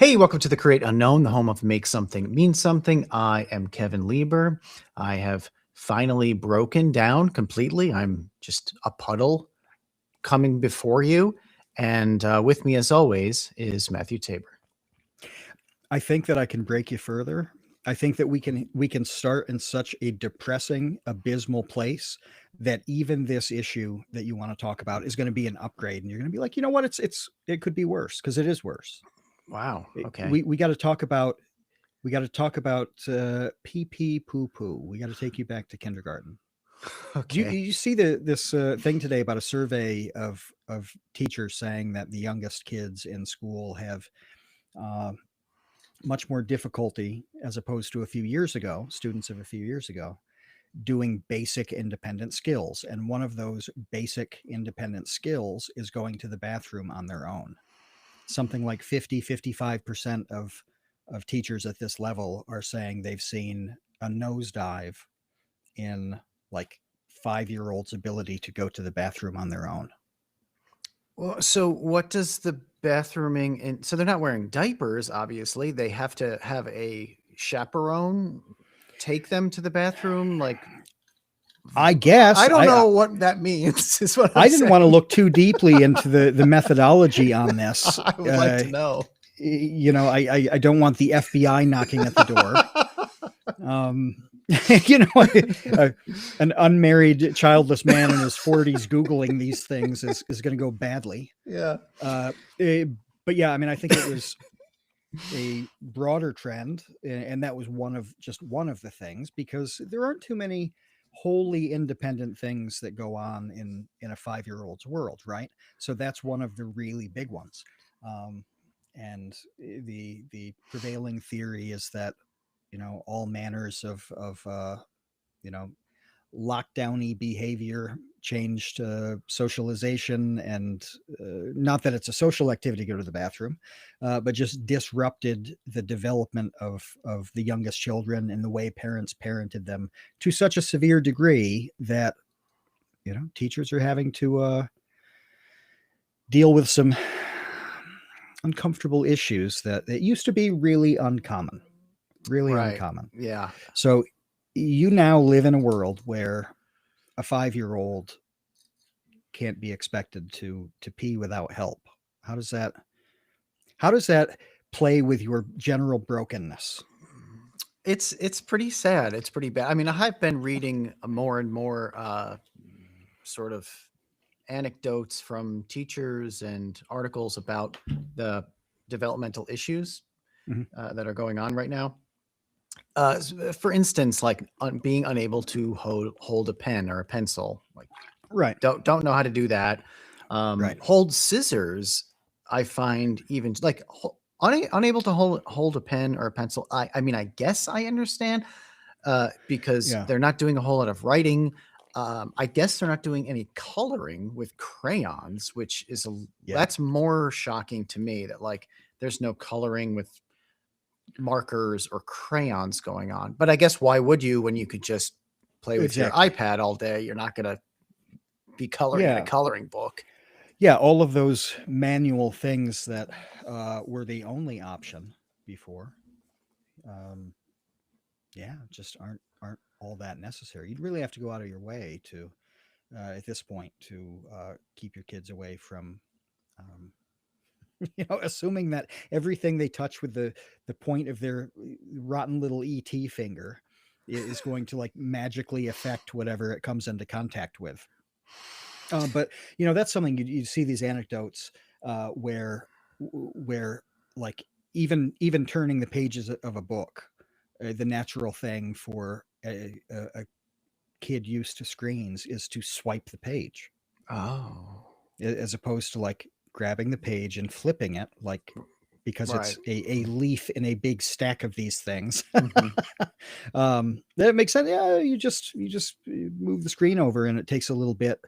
Hey, welcome to the Create Unknown, the home of Make Something Mean Something. I am Kevin Lieber. I have finally broken down completely. I'm just a puddle coming before you. And with me, as always, is Matthew Tabor. I think that I can break you further. I think that we can start in such a depressing, abysmal place that even this issue that you want to talk about is going to be an upgrade, and you're going to be like, you know what, it could be worse because it is worse. Wow. Okay. We got to talk about pee pee poo poo. We got to take you back to kindergarten. Do Okay. you see this thing today about a survey of teachers saying that the youngest kids in school have uh, much more difficulty as opposed to a few years ago, students of a few years ago, doing basic independent skills. And one of those basic independent skills is going to the bathroom on their own. Something like 55% of teachers at this level are saying they've seen a nosedive in like 5-year olds' ability to go to the bathroom on their own. Well, so what does the bathrooming and so they're not wearing diapers, obviously. They have to have a chaperone take them to the bathroom. Like, I I guess don't know what that means, is what I'm I didn't want to saying. look too deeply into the methodology on this. I would like to know. I don't want the FBI knocking at the door. Um, you know, an unmarried, childless man in his 40s Googling these things is going to go badly. Yeah. But yeah, I mean, I think it was a broader trend, and that was one of the things, because there aren't too many wholly independent things that go on in a 5-year-old's world, right? So that's one of the really big ones. And the prevailing theory is that all manners of you know lockdowny behavior changed socialization, and not that it's a social activity to go to the bathroom, but just disrupted the development of the youngest children and the way parents parented them to such a severe degree that teachers are having to deal with some uncomfortable issues that used to be really uncommon, really Right. uncommon. Yeah. So you now live in a world where a 5-year-old can't be expected to pee without help. How does that play with your general brokenness? It's pretty sad. It's pretty bad. I mean, I've been reading more and more sort of anecdotes from teachers and articles about the developmental issues Mhm. that are going on right now. For instance, like being unable to hold a pen or a pencil, like Right, don't know how to do that. right. Hold scissors, I find even like unable to hold a pen or a pencil. I mean, I guess I understand because Yeah, they're not doing a whole lot of writing. I guess they're not doing any coloring with crayons, which is yeah. that's more shocking to me, that like there's no coloring with markers or crayons going on. But I guess why would you when you could just play with your Exactly. iPad all day? You're not going to be coloring in a Yeah, coloring book. yeah. All of those manual things that were the only option before, um, yeah, just aren't all that necessary. You'd really have to go out of your way to, at this point, to keep your kids away from um, assuming that everything they touch with the point of their rotten little ET finger is going to like magically affect whatever it comes into contact with. But that's something you see these anecdotes where like even turning the pages of a book, the natural thing for a kid used to screens is to swipe the page, Oh, as opposed to like grabbing the page and flipping it, like, because right. it's a leaf in a big stack of these things. Hmm. That makes sense. Yeah, you just move the screen over, and it takes a little bit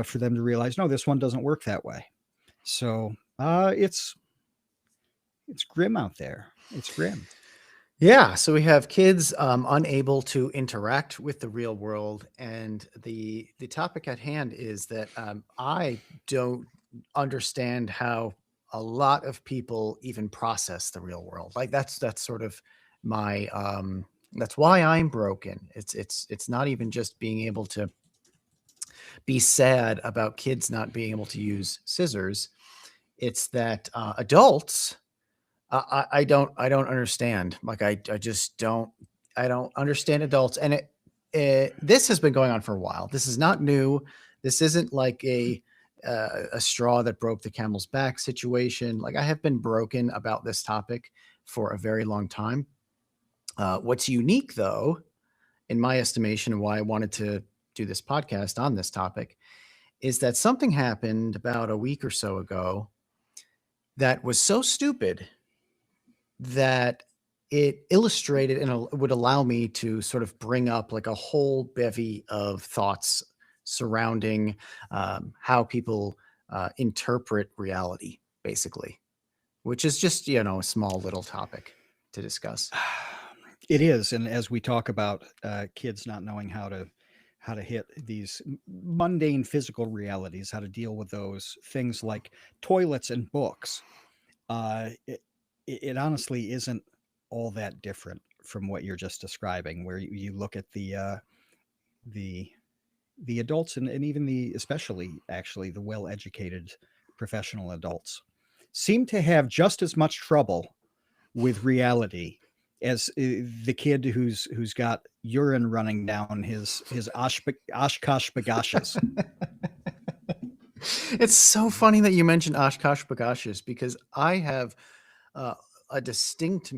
for them to realize, no, this one doesn't work that way. So it's grim out there. It's grim. Yeah, so we have kids unable to interact with the real world, and the topic at hand is that I don't understand how a lot of people even process the real world. Like that's sort of my that's why I'm broken. It's not even just being able to be sad about kids not being able to use scissors. It's that adults, I don't understand. Like I just I don't understand adults. And this has been going on for a while. This is not new. This isn't like a straw that broke the camel's back situation. Like I have been broken about this topic for a very long time. What's unique, though, in my estimation, and why I wanted to do this podcast on this topic, is that something happened about a week or so ago that was so stupid that it illustrated and would allow me to sort of bring up like a whole bevy of thoughts surrounding how people interpret reality, basically, which is just, a small little topic to discuss. It is, and as we talk about kids not knowing how to hit these mundane physical realities, how to deal with those things like toilets and books, it honestly isn't all that different from what you're just describing, where you look at the adults and even especially actually the well-educated professional adults seem to have just as much trouble with reality as the kid who's got urine running down his Oshkosh bagoshes. It's so funny that you mentioned Oshkosh bagoshes, because I have a distinct,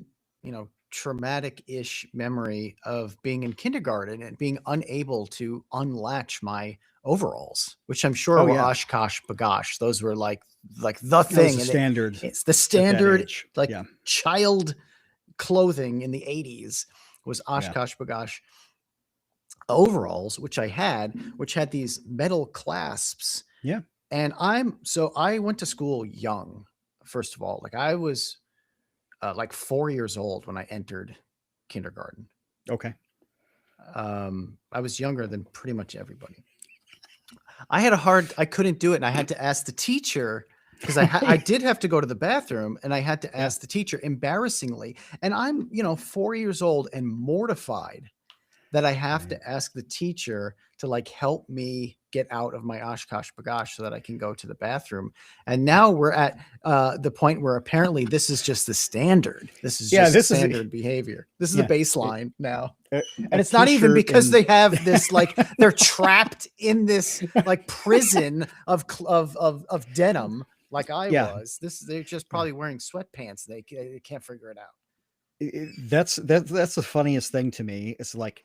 traumatic-ish memory of being in kindergarten and being unable to unlatch my overalls, which I'm sure were Oshkosh bagosh. Those were like the thing. Standard. It's the standard, child clothing in the 80s was Oshkosh bagosh overalls, which had these metal clasps. Yeah. And I went to school young, first of all. Like I was like 4 years old when I entered kindergarten. Okay. I was younger than pretty much everybody. I couldn't do it. And I had to ask the teacher, because I did have to go to the bathroom, and I had to ask the teacher, embarrassingly. And I'm, 4 years old and mortified that I have to ask the teacher to like help me get out of my Oshkosh bagosh so that I can go to the bathroom. And now we're at the point where apparently this is just the standard. This is just standard behavior. This is the baseline now. And it's not even because they have this, like, they're trapped in this like prison of denim, like I was. They're just probably wearing sweatpants. They can't figure it out. That's the funniest thing to me. It's like,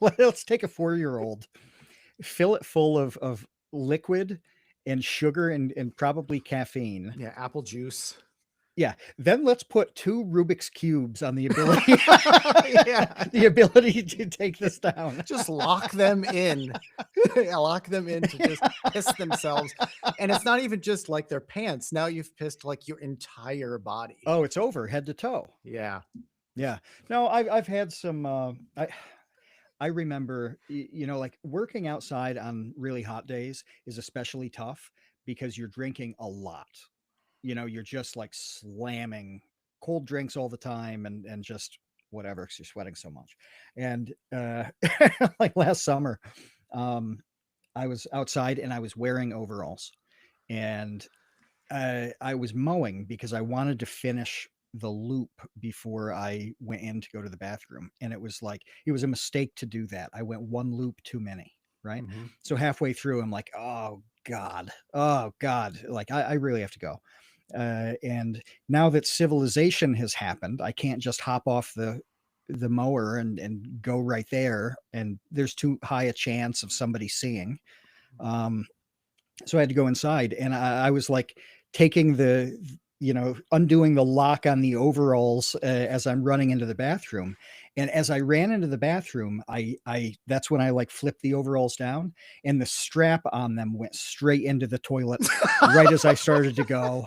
let's take a 4-year-old, fill it full of liquid and sugar and probably caffeine. Yeah, apple juice. Yeah. Then let's put 2 Rubik's cubes on the ability, the ability to take this down. Just lock them in. Lock them in to just piss themselves. And it's not even just like their pants. Now you've pissed like your entire body. Oh, it's over head to toe. Yeah. Yeah. No, I've had some, I remember, like working outside on really hot days is especially tough because you're drinking a lot. You're just like slamming cold drinks all the time and just whatever, 'cause you're sweating so much. And like last summer, I was outside and I was wearing overalls, and I was mowing because I wanted to finish the loop before I went in to go to the bathroom. And it was a mistake to do that. I went 1 loop too many. Right. Mm-hmm. So halfway through, I'm like, oh God. Like I really have to go. And now that civilization has happened, I can't just hop off the mower and go right there. And there's too high a chance of somebody seeing. So I had to go inside, and I was like taking undoing the lock on the overalls as I'm running into the bathroom. And as I ran into the bathroom, that's when I like flipped the overalls down, and the strap on them went straight into the toilet right as I started to go.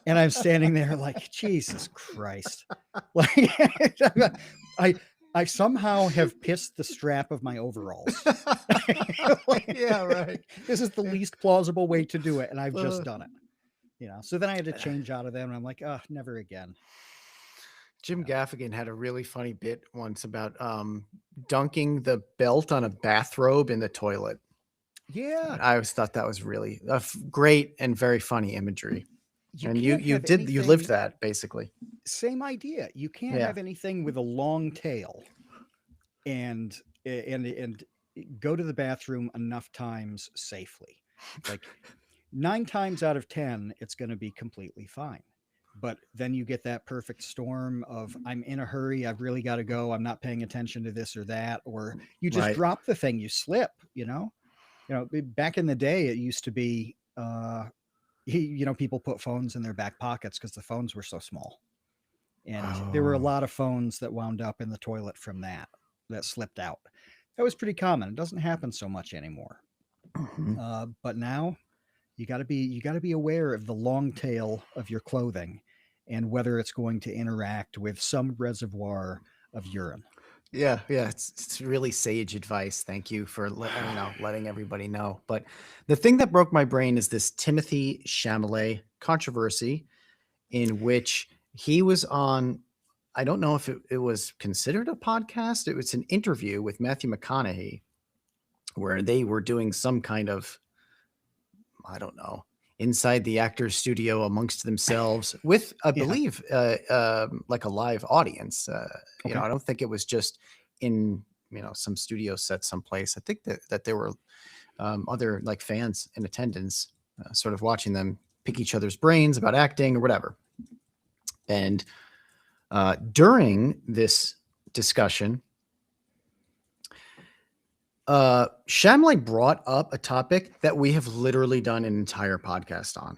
And I'm standing there like, Jesus Christ. Like I somehow have pissed the strap of my overalls. Yeah, right. This is the least plausible way to do it, and I've just Uh, done it. So then I had to change out of them, and I'm like, oh, never again. Jim Gaffigan had a really funny bit once about dunking the belt on a bathrobe in the toilet. Yeah, And I always thought that was really great and very funny imagery. you And can't you have did you lived anything. that basically. Same idea. You can't Yeah. have anything with a long tail and and go to the bathroom enough times safely. Like 9 times out of 10, it's going to be completely fine. But then you get that perfect storm of I'm in a hurry, I've really got to go, I'm not paying attention to this or that, or you just Right. drop the thing, you slip. Back in the day, it used to be, people put phones in their back pockets because the phones were so small. And there were a Oh. lot of phones that wound up in the toilet from that slipped out. That was pretty common. It doesn't happen so much anymore. Mhm. But now you got to be aware of the long tail of your clothing and whether it's going to interact with some reservoir of urine. Yeah, yeah, it's really sage advice. Thank you for letting everybody know. But the thing that broke my brain is this Timothée Chalamet controversy in which he was on. I don't know if it was considered a podcast. It was an interview with Matthew McConaughey where they were doing some kind of, I don't know, inside the actor's studio amongst themselves with, I Yeah. believe, like a live audience. Okay. I don't think it was just in, some studio set someplace. I think that there were other like fans in attendance, sort of watching them pick each other's brains about acting or whatever. And during this discussion, Shamley brought up a topic that we have literally done an entire podcast on,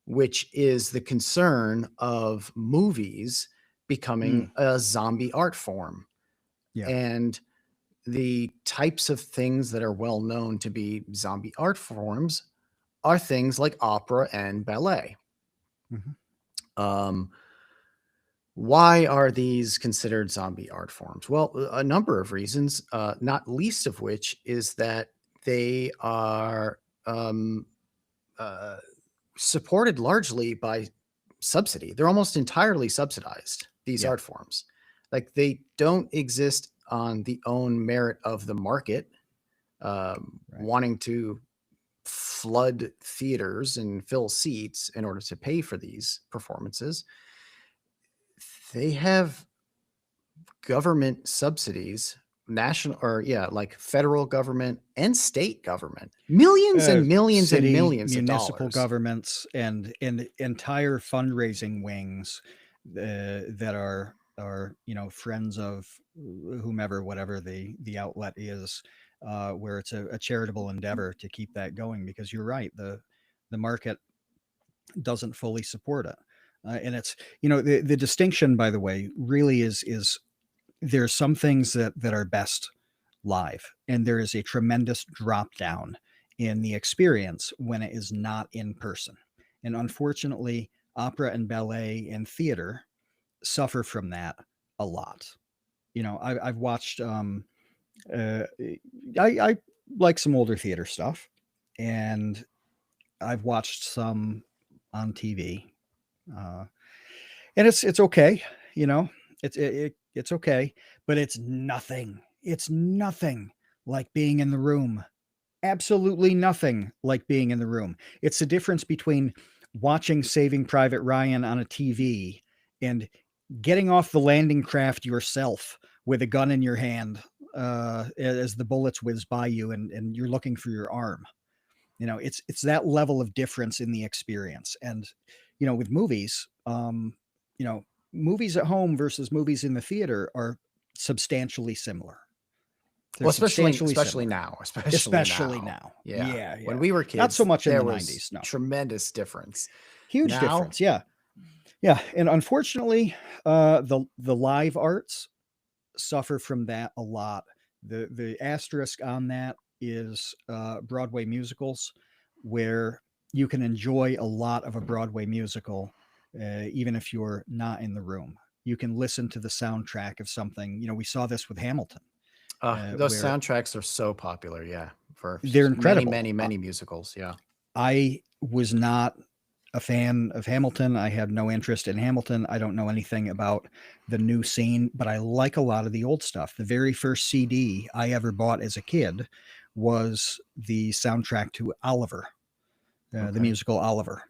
which is the concern of movies Mm, becoming a zombie art form. yeah. And the types of things that are well known to be zombie art forms are things like opera and ballet. Mhm. Um, why are these considered zombie art forms? Well, a number of reasons, not least of which is that they are um, uh, supported largely by subsidy. They're almost entirely subsidized, these Yeah. art forms. Like they don't exist on the own merit of the market, Right. wanting to flood theaters and fill seats in order to pay for these performances. They have government subsidies, national or yeah, like federal government and state government, millions and millions and City, millions of municipal dollars. governments, and entire fundraising wings that are friends of whomever, whatever the outlet is, where it's a charitable endeavor to keep that going. Because you're right, the market doesn't fully support it, and it's the distinction, by the way, really is there's some things that are best live, and there is a tremendous drop down in the experience when it is not in person. And unfortunately, opera and ballet and theater suffer from that a lot. I've watched uh, I like some older theater stuff, and I've watched some on TV, uh, and it's okay. You know, it's okay, but it's nothing like being in the room. Absolutely nothing like being in the room. It's the difference between watching Saving Private Ryan on a TV and getting off the landing craft yourself with a gun in your hand, as the bullets whiz by you, and you're looking for your arm. It's that level of difference in the experience. And with movies, you know movies at home versus movies in the theater are substantially similar. They're Well, especially substantially especially similar, now, especially especially now. now. Yeah. Yeah, When yeah. we were Not so kids, much in there the was 90s. No. tremendous difference. Huge Now, difference. Yeah. Yeah. And unfortunately, the live arts suffer from that a lot. The asterisk on that is Broadway musicals, where you can enjoy a lot of a Broadway musical, even if you're not in the room. you can listen to the soundtrack of something. You know, we saw this with Hamilton, Those where soundtracks are so popular. Yeah. For they're many, incredible. many, many musicals. Yeah. I was not a fan of Hamilton. I had no interest in Hamilton. I don't know anything about the new scene, but I like a lot of the old stuff. The very first CD I ever bought as a kid was the soundtrack to Oliver, the Okay. musical Oliver.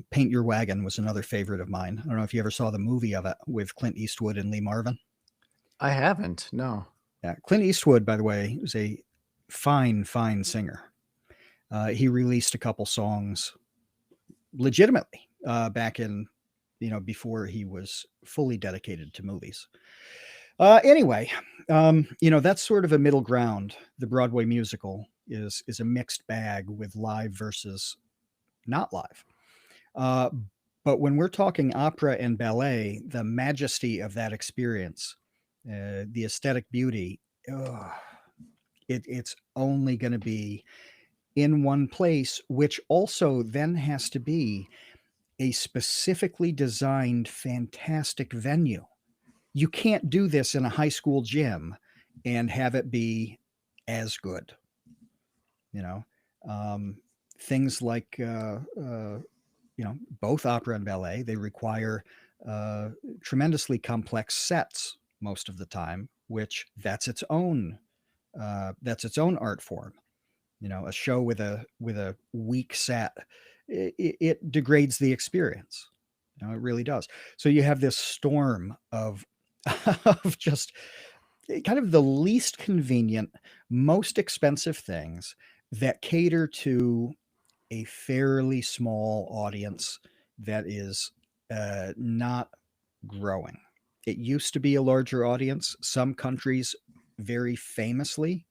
Paint Your Wagon was another favorite of mine. I don't know if you ever saw the movie of it with Clint Eastwood and Lee Marvin. I haven't. No. Yeah, Clint Eastwood, by the way, was a fine, fine singer. He released a couple songs legitimately back in, before he was fully dedicated to movies. Anyway, that's sort of a middle ground. The Broadway musical is a mixed bag with live versus not live. But when we're talking opera and ballet, the majesty of that experience, the aesthetic beauty, it's only going to be in one place, which also then has to be a specifically designed, fantastic venue. You can't do this in a high school gym and have it be as good. You know, things like both opera and ballet, they require tremendously complex sets most of the time, which that's its own art form. A show with a weak set, it degrades the experience. It really does. So you have this storm of of just kind of the least convenient, most expensive things that cater to a fairly small audience that is not growing. It used to be a larger audience. Some countries, very famously,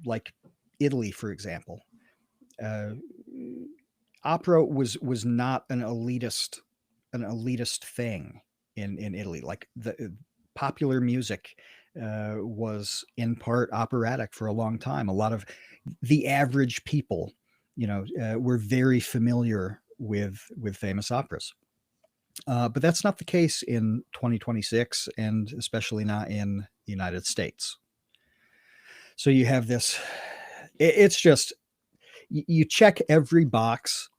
like Italy, for example, uh, opera was not an elitist thing in Italy. Like the popular music was in part operatic for a long time. A lot of the average people, were very familiar with famous operas. But that's not the case in 2026, and especially not in the United States. So you have this. It's just you check every box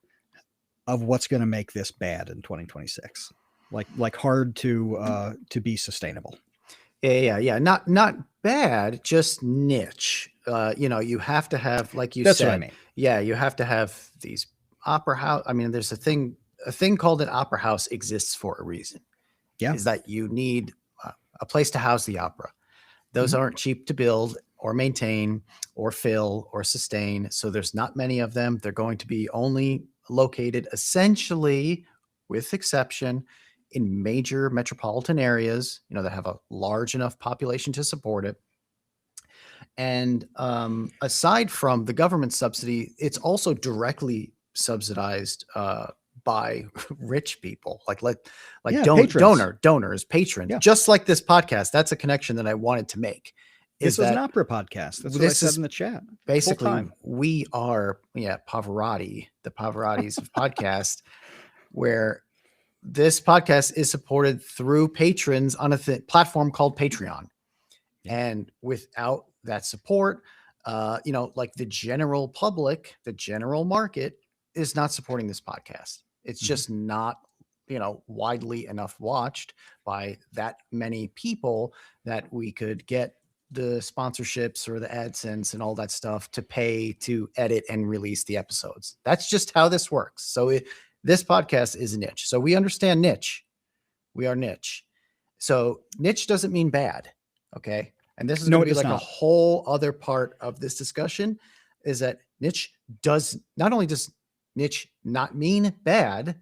of what's going to make this bad in 2026, like hard to be sustainable. Yeah. Not bad, just niche. You have to have, like you That's said, what I mean. yeah, you have to have these opera house. I mean, there's a thing called an opera house exists for a reason. Yeah. Is that you need a place to house the opera. Those Mhm. aren't cheap to build or maintain or fill or sustain. So there's not many of them. They're going to be only located essentially, with exception, in major metropolitan areas, that have a large enough population to support it. And aside from the government subsidy, it's also directly subsidized by rich people, Yeah, patrons. donors, patrons, Yeah. just like this podcast. That's a connection that I wanted to make. This Is is an that opera podcast. That's what I this said is in the chat. basically Full-time. we are, Pavarotti, the Pavarottis of podcast, where this podcast is supported through patrons on a platform called Patreon. Yeah. And without that support, like the general public, the general market is not supporting this podcast. It's just not, widely enough watched by that many people that we could get the sponsorships or the AdSense and all that stuff to pay to edit and release the episodes. That's just how this works. So this podcast is a niche. So we understand niche. We are niche. So niche doesn't mean bad. Okay. And this is No, going it to be does like a not. whole other part of this discussion, is that niche does not only does niche not mean bad,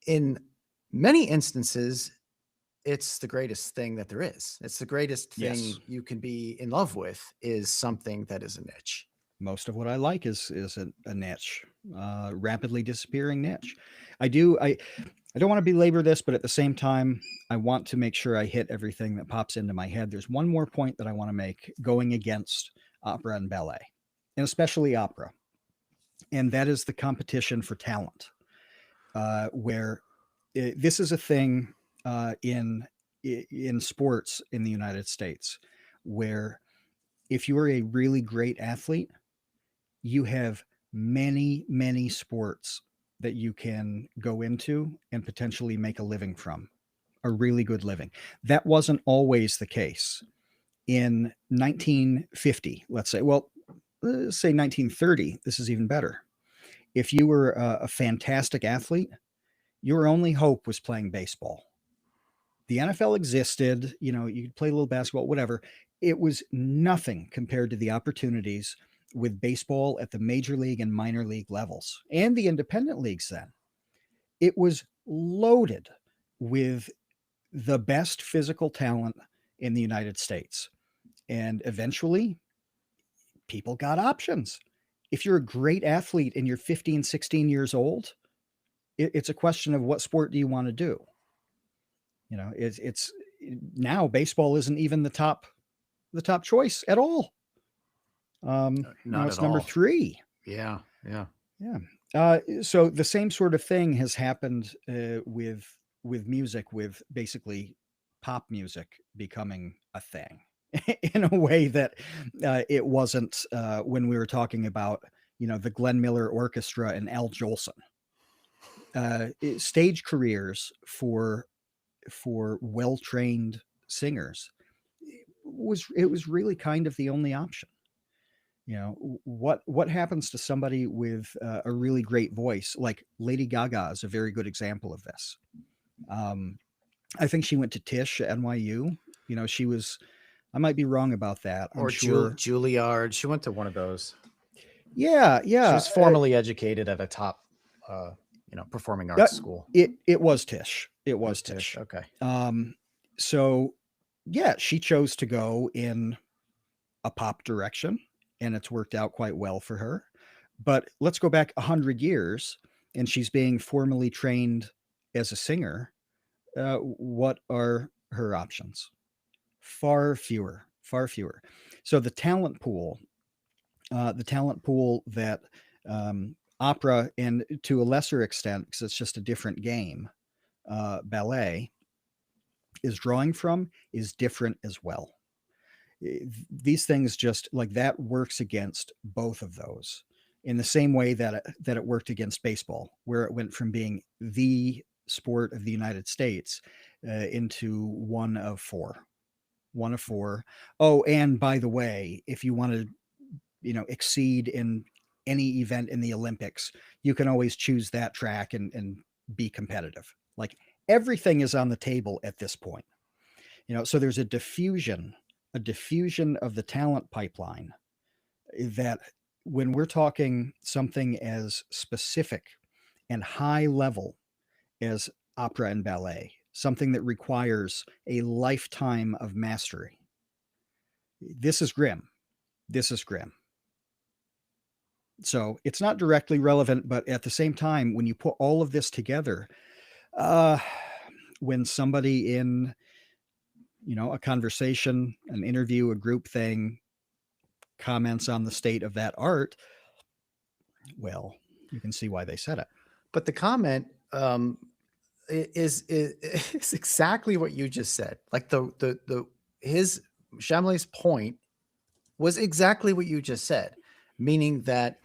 in many instances, it's the greatest thing that there is. It's the greatest thing Yes. you can be in love with, is something that is a niche. Most of what I like is a niche, rapidly disappearing niche. I don't want to belabor this, but at the same time, I want to make sure I hit everything that pops into my head. There's one more point that I want to make going against opera and ballet, and especially opera, and that is the competition for talent, where this is a thing in sports in the United States, where if you are a really great athlete, you have many sports that you can go into and potentially make a living from, a really good living. That wasn't always the case. In 1950, let's say, well, let's say 1930, this is even better. If you were a fantastic athlete, your only hope was playing baseball. The NFL existed, you could play a little basketball, whatever. It was nothing compared to the opportunities with baseball at the major league and minor league levels and the independent leagues then. It was loaded with the best physical talent in the United States. And eventually, people got options. If you're a great athlete and you're 15, 16 years old, it's a question of what sport do you want to do? It's now baseball isn't even the top choice at all. Not It's at number all. 3. Yeah. So the same sort of thing has happened with music, with basically pop music becoming a thing in a way that it wasn't when we were talking about the Glenn Miller Orchestra and Al Jolson. Stage careers for well-trained singers was really kind of the only option. What happens to somebody with a really great voice? Like Lady Gaga is a very good example of this. I think she went to Tisch at NYU. She was, I might be wrong about that. I'm Or sure. Juilliard. She went to one of those. Yeah. She was formally educated at a top, performing arts school. It was Tisch. It was Tisch. Okay. So yeah, she chose to go in a pop direction, and it's worked out quite well for her. But let's go back 100 years, and she's being formally trained as a singer. What are her options? Far fewer. So the talent pool that opera, and to a lesser extent, because it's just a different game, ballet is drawing from, is different as well. These things, just like that, works against both of those in the same way that it worked against baseball, where it went from being the sport of the United States into one of four. Oh, and by the way, if you want to exceed in any event in the Olympics, you can always choose that track and be competitive. Like, everything is on the table at this point. So there's a diffusion of the talent pipeline, that when we're talking something as specific and high level as opera and ballet, something that requires a lifetime of mastery, this is grim. So it's not directly relevant, but at the same time, when you put all of this together, when somebody in a conversation, an interview, a group thing, comments on the state of that art, well, you can see why they said it. But the comment is exactly what you just said. Like his Chalamet's point was exactly what you just said, meaning that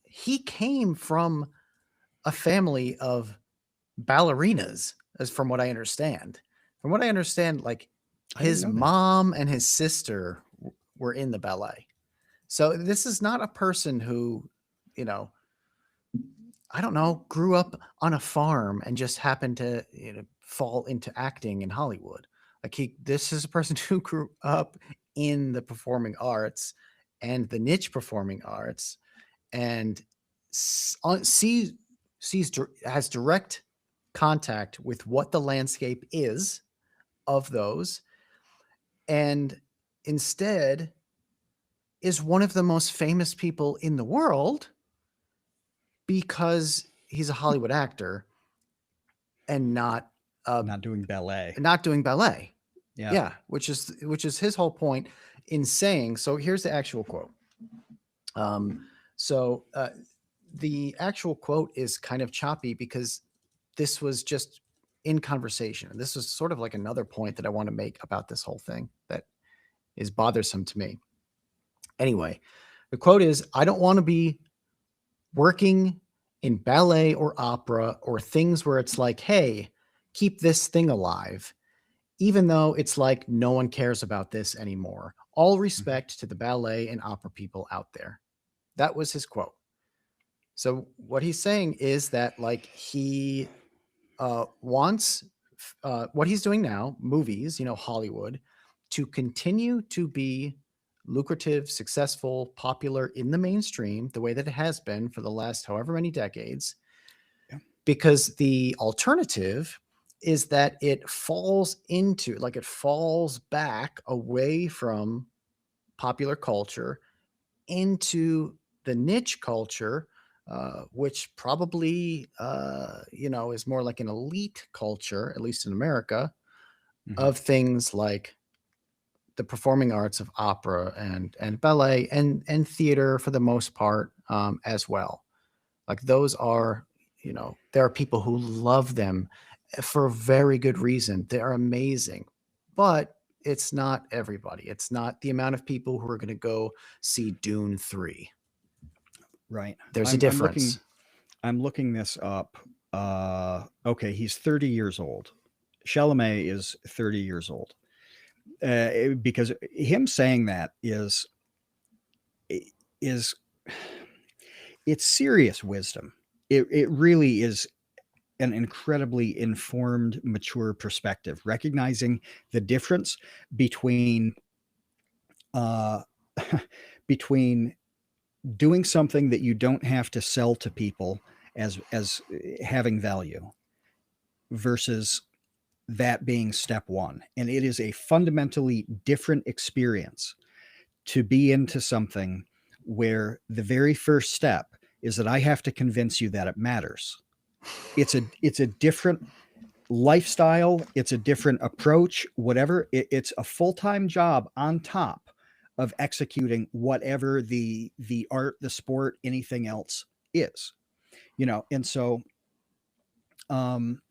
he came from a family of ballerinas, as from what I understand. From what I understand, like his mom and his sister were in the ballet. So this is not a person who, I don't know, grew up on a farm and just happened to fall into acting in Hollywood. Like this is a person who grew up in the performing arts and the niche performing arts, and has direct contact with what the landscape is of those, and instead is one of the most famous people in the world because he's a Hollywood actor and not doing ballet. Yeah, which is his whole point in saying. So here's the actual quote. The actual quote is kind of choppy because this was just in conversation. And this was sort of like another point that I want to make about this whole thing that is bothersome to me. Anyway, the quote is, I don't want to be working in ballet or opera or things where it's like, hey, keep this thing alive, even though it's like no one cares about this anymore. All respect to the ballet and opera people out there. That was his quote. So what he's saying is that like he wants what he's doing now, movies, Hollywood, to continue to be lucrative, successful, popular in the mainstream, the way that it has been for the last however many decades, Yeah. because the alternative is that it falls back away from popular culture into the niche culture, which probably, is more like an elite culture, at least in America, Mhm. of things like the performing arts of opera and ballet and theater for the most part, as well. Like those are, there are people who love them for very good reason. They're amazing, but it's not everybody. It's not the amount of people who are going to go see Dune 3. Right. There's a I'm looking difference. I'm looking this up. Okay, he's 30 years old. Chalamet is 30 years old. Because him saying that is it's serious wisdom. It really is an incredibly informed, mature perspective, recognizing the difference between uh, between doing something that you don't have to sell to people as having value versus that being step one. And it is a fundamentally different experience to be into something where the very first step is that I have to convince you that it matters. It's a different lifestyle, it's a different approach, whatever. It's a full-time job on top of executing whatever the art, the sport, anything else is. And so um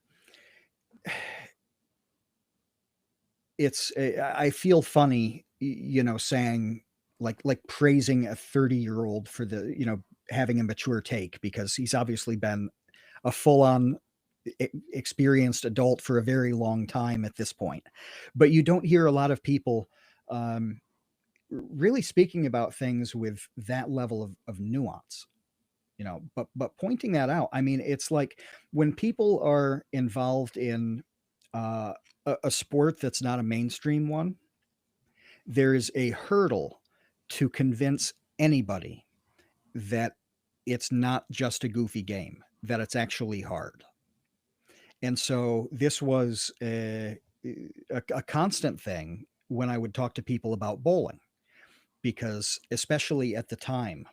I feel funny, saying like praising a 30-year-old for having a mature take, because he's obviously been a full-on experienced adult for a very long time at this point. But you don't hear a lot of people um, really speaking about things with that level of nuance. But pointing that out, I mean, it's like when people are involved in uh, a sport that's not a mainstream one, there is a hurdle to convince anybody that it's not just a goofy game, that it's actually hard. And so this was a constant thing when I would talk to people about bowling, because especially at the time,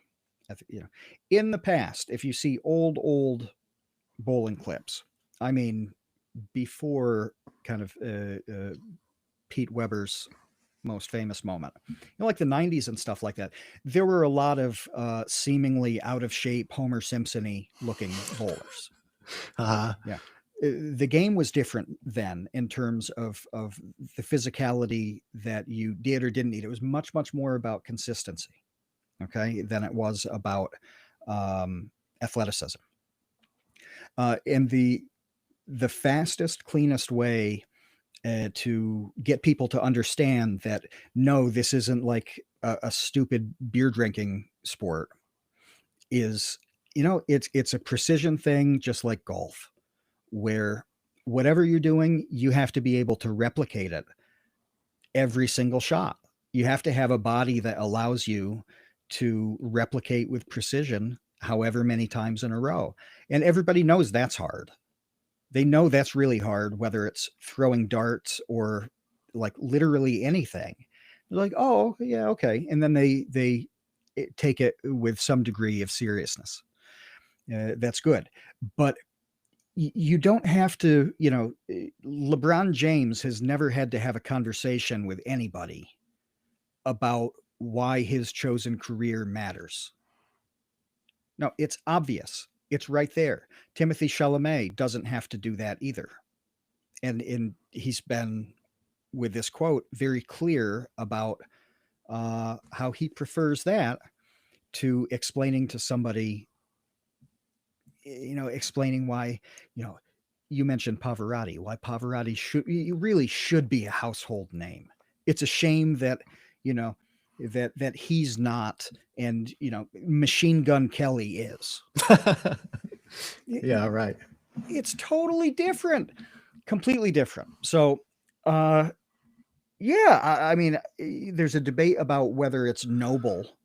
in the past, if you see old bowling clips, I mean, before kind of Pete Weber's most famous moment, like the 90s and stuff like that, there were a lot of seemingly out of shape Homer Simpson-y looking bowlers. Uh, Yeah. The game was different then in terms of the physicality that you did or didn't need. It was much more about consistency, okay, than it was about athleticism. And the fastest, cleanest way to get people to understand that no, this isn't like a stupid beer drinking sport is, it's a precision thing, just like golf, where whatever you're doing, you have to be able to replicate it every single shot. You have to have a body that allows you to replicate with precision however many times in a row. And everybody knows that's hard. They know that's really hard, whether it's throwing darts or like literally anything. They're like, oh, yeah, okay. And then they take it with some degree of seriousness. That's good. But you don't have to, LeBron James has never had to have a conversation with anybody about why his chosen career matters. No, it's obvious. It's right there. Timothée Chalamet doesn't have to do that either. And he's been, with this quote, very clear about how he prefers that to explaining to somebody, explaining why, you mentioned Pavarotti, why Pavarotti really should be a household name. It's a shame that, you know, that he's not, and Machine Gun Kelly is. Yeah, right. It's totally different, completely different. So, yeah, I mean, there's a debate about whether it's noble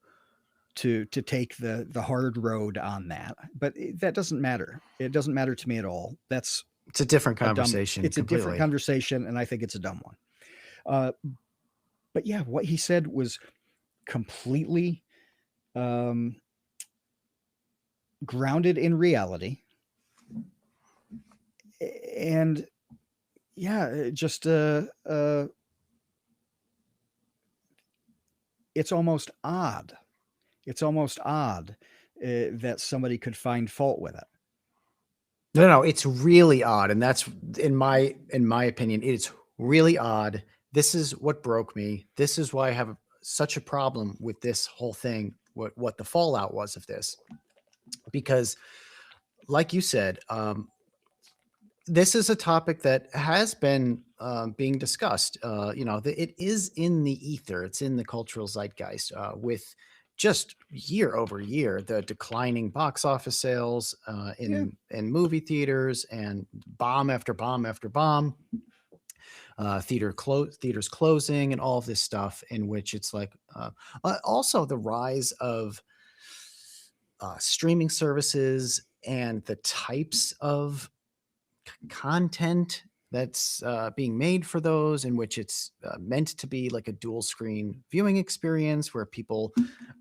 to take the hard road on that, but that doesn't matter. It doesn't matter to me at all. That's It's a different a dumb. conversation It's a different completely. conversation, and I think it's a dumb one. Uh, but yeah, what he said was completely um, grounded in reality, and yeah, just it's almost odd. It's almost odd that somebody could find fault with it. No, it's really odd, and that's in my opinion, it's really odd. This is what broke me. This is why I have such a problem with this whole thing. What the fallout was of this, because, like you said, this is a topic that has been being discussed. It is in the ether. It's in the cultural zeitgeist with just year over year the declining box office sales Yeah. in movie theaters, and bomb after bomb after bomb. Theaters closing, and all of this stuff, in which it's like also the rise of streaming services and the types of content that's being made for those, in which it's meant to be like a dual screen viewing experience where people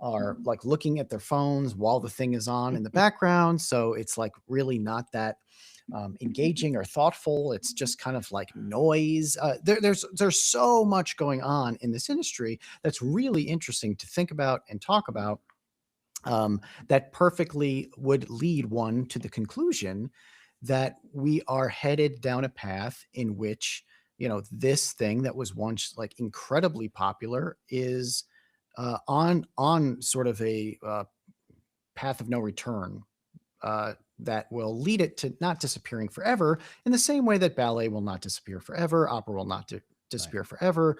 are like looking at their phones while the thing is on in the background. So it's like really not that engaging or thoughtful. It's just kind of like noise. There's so much going on in this industry that's really interesting to think about and talk about, that perfectly would lead one to the conclusion that we are headed down a path in which, this thing that was once like incredibly popular is on sort of a path of no return, that will lead it to not disappearing forever, in the same way that ballet will not disappear forever, opera will not disappear forever,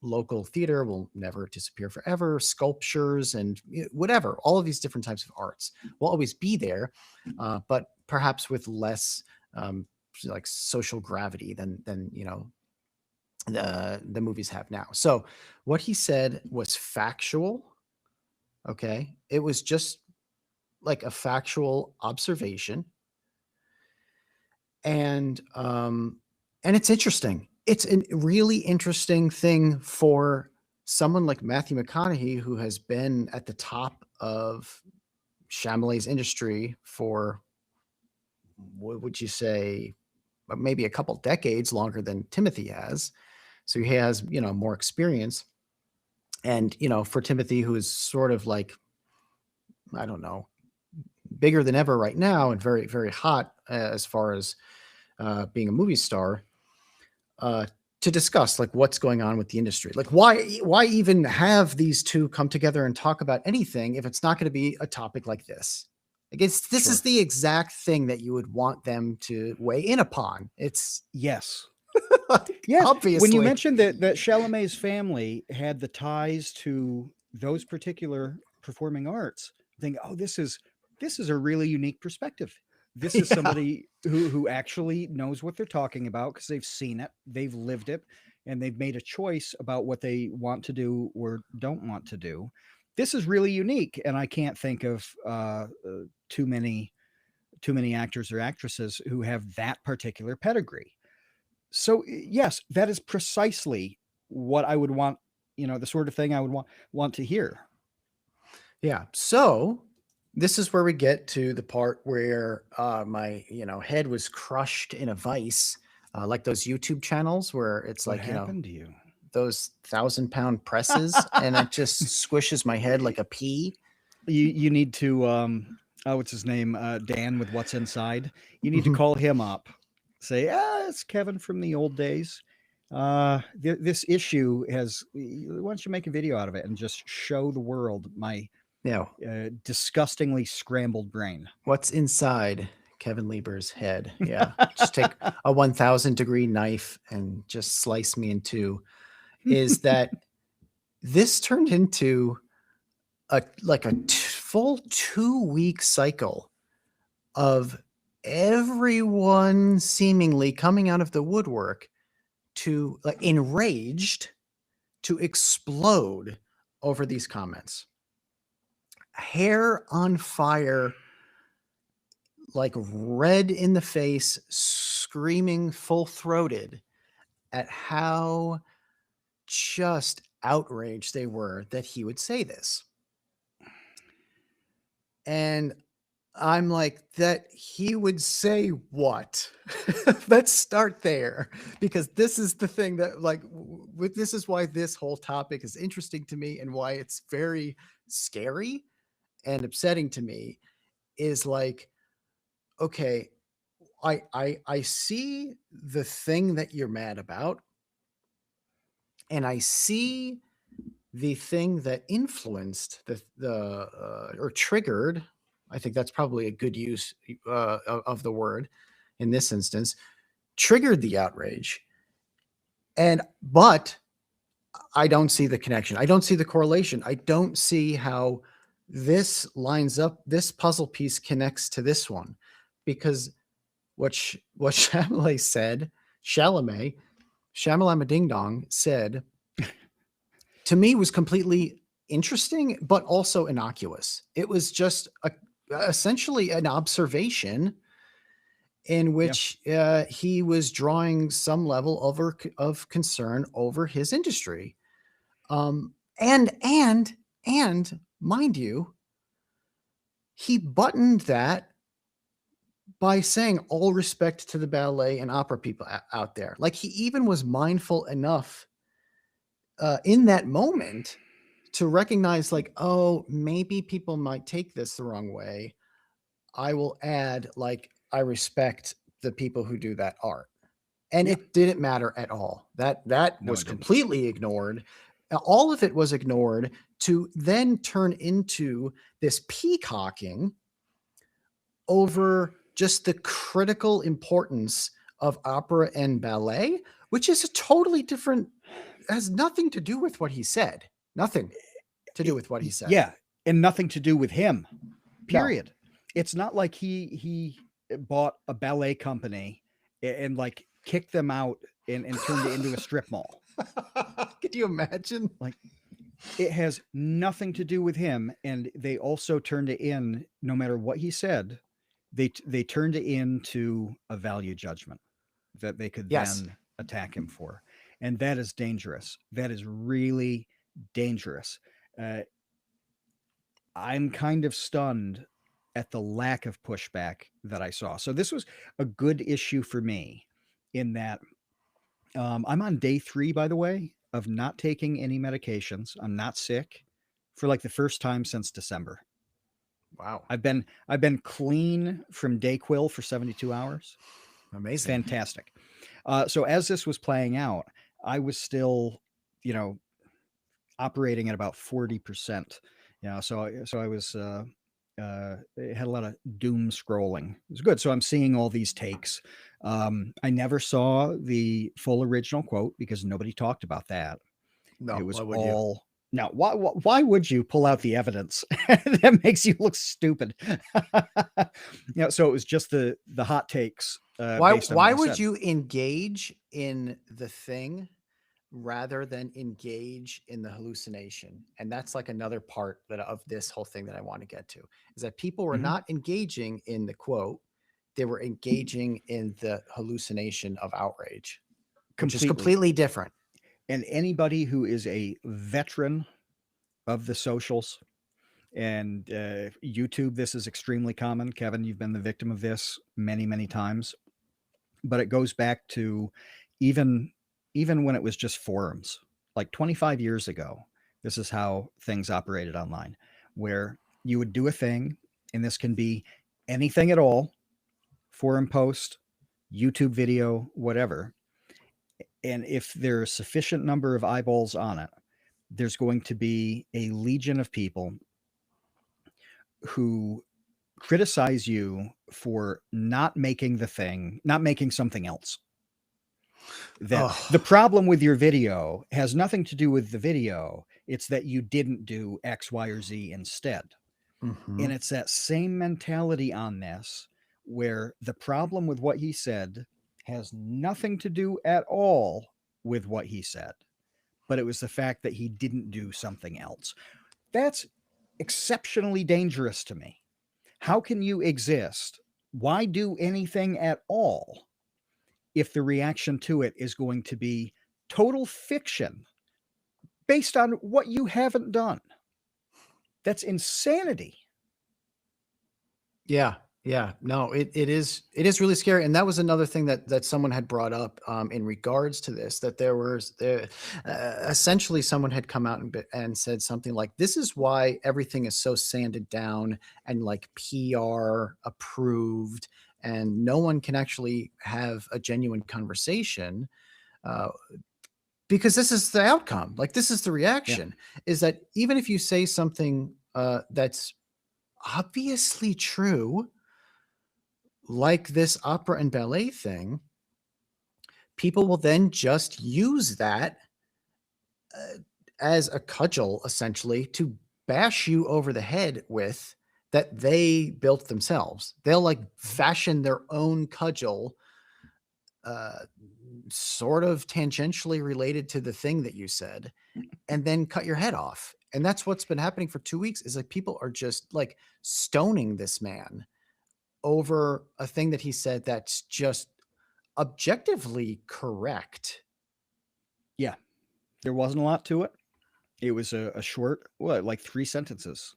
local theater will never disappear forever, sculptures and whatever, all of these different types of arts will always be there, but perhaps with less like social gravity than the movies have now. So what he said was factual. Okay, it was just like a factual observation, and it's interesting. It's a really interesting thing for someone like Matthew McConaughey, who has been at the top of Chalamet's industry for, what would you say, maybe a couple decades longer than Timothy has. So he has, more experience. And, for Timothy, who is sort of like, I don't know, bigger than ever right now and very, very hot as far as being a movie star, to discuss like what's going on with the industry. Like why even have these two come together and talk about anything if it's not going to be a topic like this? Like this Sure. is the exact thing that you would want them to weigh in upon. It's Yes. yes. Obviously. When you mentioned that Chalamet's family had the ties to those particular performing arts, I think, oh, this is a really unique perspective. This is somebody who actually knows what they're talking about, because they've seen it, they've lived it, and they've made a choice about what they want to do or don't want to do. This is really unique, and I can't think of too many actors or actresses who have that particular pedigree. So yes, that is precisely what I would want, the sort of thing I would want to hear. Yeah. So this is where we get to the part where my head was crushed in a vice, like those YouTube channels where it's What like happened to you? those 1,000-pound presses, and it just squishes my head like a pea. You need to what's his name? Dan with What's Inside. You need to Mhm. call him up. Say, it's Kevin from the old days. This issue has. Why don't you make a video out of it and just show the world my Yeah. disgustingly scrambled brain? What's inside Kevin Lieber's head? Yeah. Just take a 1,000-degree knife and just slice me in two. Is that this turned into a full 2-week cycle of everyone seemingly coming out of the woodwork to like enraged to explode over these comments. Hair on fire, like red in the face, screaming full throated at how just outraged they were that he would say this. And I'm like, that he would say what? Let's start there, because this is the thing that, like, this is why this whole topic is interesting to me and why it's very scary and upsetting to me. Is like, okay, I see the thing that you're mad about, and I see the thing that influenced the or triggered. I think that's probably a good use of the word in this instance. Triggered the outrage, but I don't see the connection. I don't see the correlation. I don't see how this lines up. This puzzle piece connects to this one, because what Chalamet said, Chalamet, Shamalama Ding Dong said to me was completely interesting, but also innocuous. It was just essentially an observation in Yeah. which he was drawing some level of concern over his industry. And mind you, he buttoned that by saying all respect to the ballet and opera people out there. Like, he even was mindful enough in that moment to recognize, like, oh, maybe people might take this the wrong way. I will add, like, I respect the people who do that art. And Yeah. it didn't matter at all. That No, was it didn't. completely ignored. All of it was ignored to then turn into this peacocking over just the critical importance of opera and ballet, which is a totally different, has nothing to do with what he said. Nothing to do with what he said. Yeah, and nothing to do with him. No. Period. It's not like he bought a ballet company and like kicked them out and turned it into a strip mall. Could you imagine? Like, it has nothing to do with him, and they also turned it in. No matter what he said, they turned it into a value judgment that they could Yes. then attack him for, and that is dangerous. That is really dangerous. Uh, I'm kind of stunned at the lack of pushback that I saw. So this was a good issue for me in that I'm on day 3, by the way, of not taking any medications. I'm not sick for like the first time since December. Wow. I've been clean from Dayquil for 72 hours. Amazing. Fantastic. So as this was playing out, I was still, you know, operating at about 40%. So I was it had a lot of doom scrolling. It was good. So I'm seeing all these takes. I never saw the full original quote because nobody talked about that. It No, was why would you? all now. Why would you pull out the evidence that makes you look stupid? So it was just the hot takes based on what Why he would said. you engage in the thing rather than engage in the hallucination? And that's like another part of this whole thing that I want to get to, is that people were Mhm. not engaging in the quote, they were engaging in the hallucination of outrage, which is Completely. completely different. And anybody who is a veteran of the socials and YouTube, this is extremely common. Kevin, you've been the victim of this many, many times. But it goes back to even even when it was just forums, like 25 years ago. This is how things operated online, where you would do a thing And this can be anything at all, forum post, YouTube video, whatever. And if there's a sufficient number of eyeballs on it, there's going to be a legion of people who criticize you for not making the thing, not making something else. That the Oh, problem with your video has nothing to do with the video. It's that you didn't do X, Y, or Z instead. mhm. And it's that same mentality on this, where the problem with what he said has nothing to do at all with what he said, but it was the fact that he didn't do something else. That's exceptionally dangerous to me. How can you exist? Why do anything at all if the reaction to it is going to be total fiction based on what you haven't done? That's insanity. Yeah, yeah. No, it is really scary, and that was another thing that someone had brought up in regards to this. That essentially someone had come out and said something like, "This is why everything is so sanded down and like PR approved, and no one can actually have a genuine conversation." Uh, because this is the outcome. Like this is the Yeah. reaction. Is that even if you say something that's obviously true, like this opera and ballet thing, people will then just use that uh, as a cudgel, essentially, to bash you over the head with that they built themselves. They'll like fashion their own cudgel, uh, sort of tangentially related to the thing that you said, and then cut your head off. And that's what's been happening for 2 weeks. Is like people are just like stoning this man over a thing that he said that's just objectively correct. Yeah. There wasn't a lot to it. It was a short, what, like 3 sentences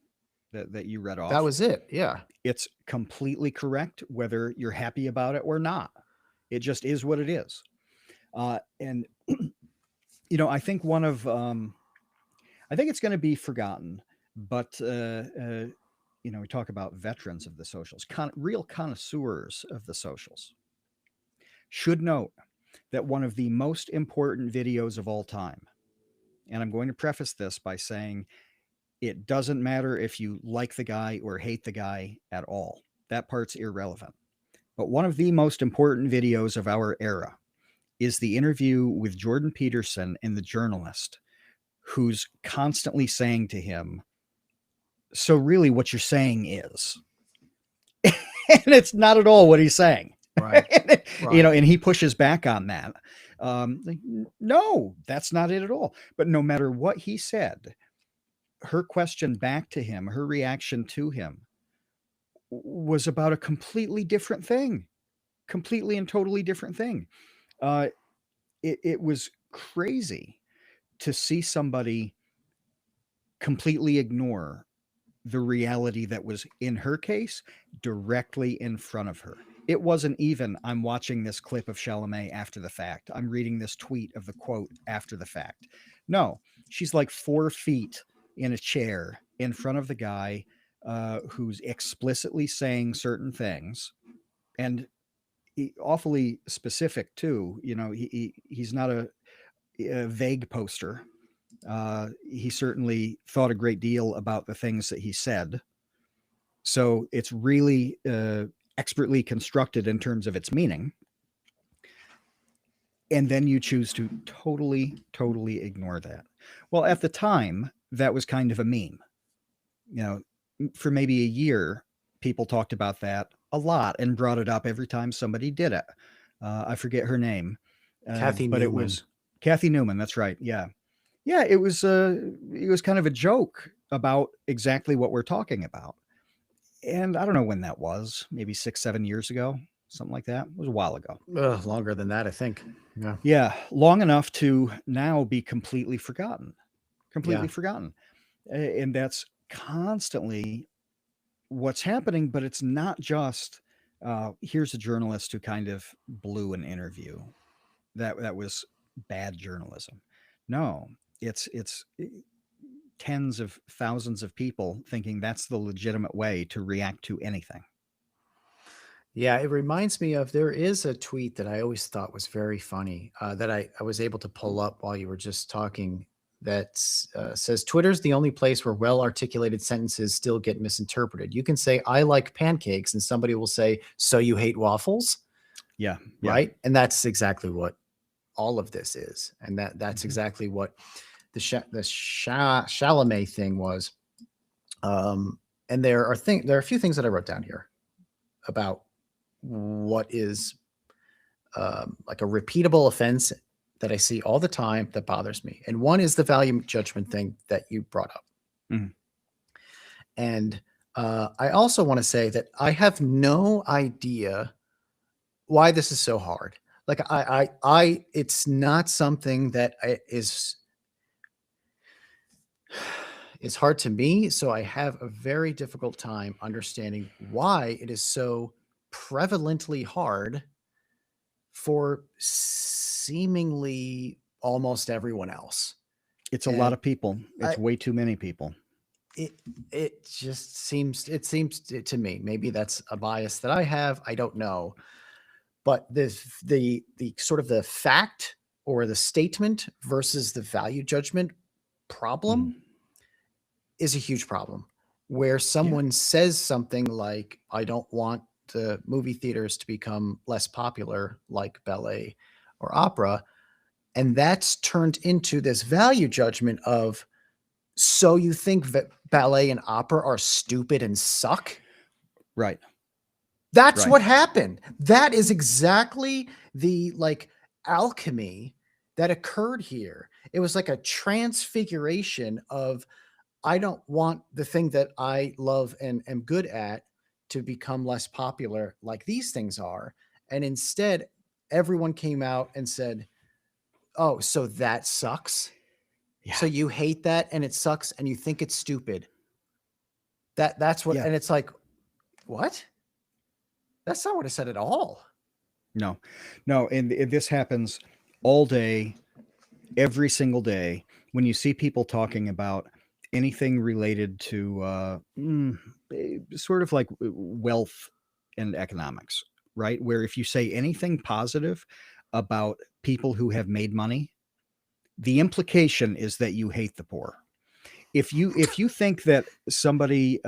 that you read That off. was it. Yeah. It's completely correct, whether you're happy about it or not. It just is what it is. And I think I think it's going to be forgotten, but we talk about veterans of the socials, real connoisseurs of the socials should note that one of the most important videos of all time, and I'm going to preface this by saying it doesn't matter if you like the guy or hate the guy at all. That part's irrelevant. But one of the most important videos of our era is the interview with Jordan Peterson and the journalist who's constantly saying to him, "So, really, what you're saying is," and it's not at all what he's saying. Right. Right. And he pushes back on that. Like, no, that's not it at all. But no matter what he said, her question back to him, her reaction to him was about a completely different thing, completely and totally different thing. Uh, it was crazy to see somebody completely ignore the reality that was, in her case, directly in front of her. It wasn't even, I'm watching this clip of Chalamet after the fact. I'm reading this tweet of the quote after the fact. No, she's like 4 feet in a chair in front of the guy who's explicitly saying certain things, and awfully specific too. He's not a vague poster. He certainly thought a great deal about the things that he said. So it's really expertly constructed in terms of its meaning. And then you choose to totally, totally ignore that. Well, at the time, that was kind of a meme. For maybe a year, people talked about that a lot and brought it up every time somebody did it. I forget her name, Kathy but it Newman. was Kathy Newman. That's right. Yeah. Yeah, it was kind of a joke about exactly what we're talking about. And I don't know when that was, maybe 6, 7 years ago, something like that. It was a while ago. Ugh, longer than that, I think. Yeah. Yeah, long enough to now be completely forgotten, completely Yeah. forgotten. And that's constantly what's happening, but it's not just here's a journalist who kind of blew an interview. That was bad journalism. No, it's tens of thousands of people thinking that's the legitimate way to react to anything. Yeah, it reminds me of there is a tweet that I always thought was very funny that I was able to pull up while you were just talking that says Twitter's the only place where well articulated sentences still get misinterpreted. You can say, I like pancakes, and somebody will say, so you hate waffles? Yeah. Right. And that's exactly what all of this is. And that's Mhm. exactly what the Chalamet thing was. And there are a few things that I wrote down here about what is like a repeatable offense that I see all the time that bothers me. And one is the value judgment thing that you brought up. Mhm. And I also want to say that I have no idea why this is so hard. Like it's not something that is hard to me. So I have a very difficult time understanding why it is so prevalently hard for seemingly almost everyone else. It's a lot And of people. It's way too many people. it just seems to me, maybe that's a bias that I have, I don't know. But the sort of the fact or the statement versus the value judgment problem is a huge problem, where someone says something like, I don't want the movie theaters to become less popular like ballet or opera. And that's turned into this value judgment of, so you think that ballet and opera are stupid and suck? Right. That's what happened. That is exactly the like alchemy that occurred here. It was like a transfiguration of, I don't want the thing that I love and am good at to become less popular like these things are. And instead, everyone came out and said, oh, so that sucks? Yeah. So you hate that and it sucks and you think it's stupid. That's what, and it's like, what? That's not what I said at all. No. And this happens all day, every single day, when you see people talking about anything related to sort of like wealth and economics, right? Where if you say anything positive about people who have made money, the implication is that you hate the poor. If you think that somebody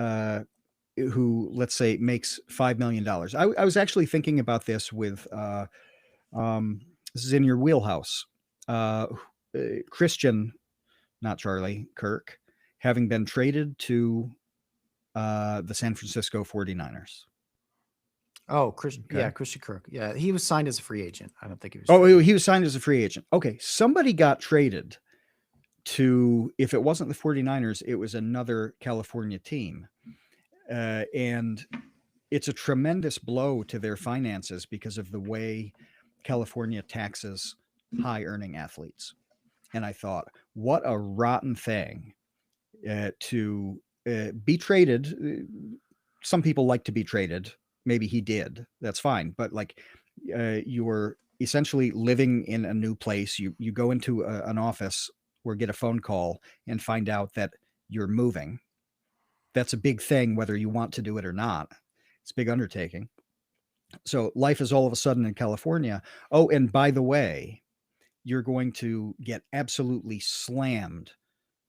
who, let's say, makes $5 million, I was actually thinking about this with this is in your wheelhouse. Christian, not Charlie, Kirk, having been traded to the San Francisco 49ers. Oh, Christian Kirk. Yeah, he was signed as a free agent. I don't think he was. Oh, he was signed as a free agent. Okay, somebody got traded to, if it wasn't the 49ers, it was another California team. And it's a tremendous blow to their finances because of the way California taxes high earning athletes. And I thought, what a rotten thing to be traded. Some people like to be traded. Maybe he did. That's fine. But like you're essentially living in a new place. You go into an office or get a phone call and find out that you're moving. That's a big thing, whether you want to do it or not. It's a big undertaking. So life is all of a sudden in California. Oh, and by the way, you're going to get absolutely slammed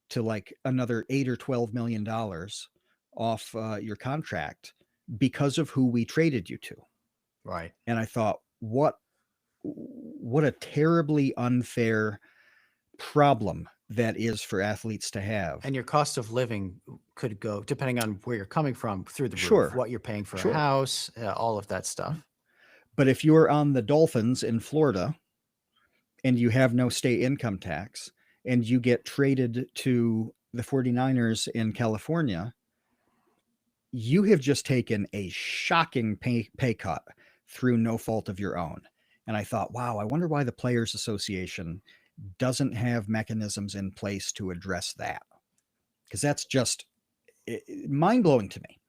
to like another $8 or $12 million off your contract because of who we traded you to. Right. And I thought, what a terribly unfair problem that is for athletes to have. And your cost of living could go, depending on where you're coming from, through the roof, what you're paying for a house, all of that stuff. But if you're on the Dolphins in Florida and you have no state income tax and you get traded to the 49ers in California, you have just taken a shocking pay cut through no fault of your own. And I thought, wow, I wonder why the Players Association doesn't have mechanisms in place to address that. Because that's just mind-blowing to me.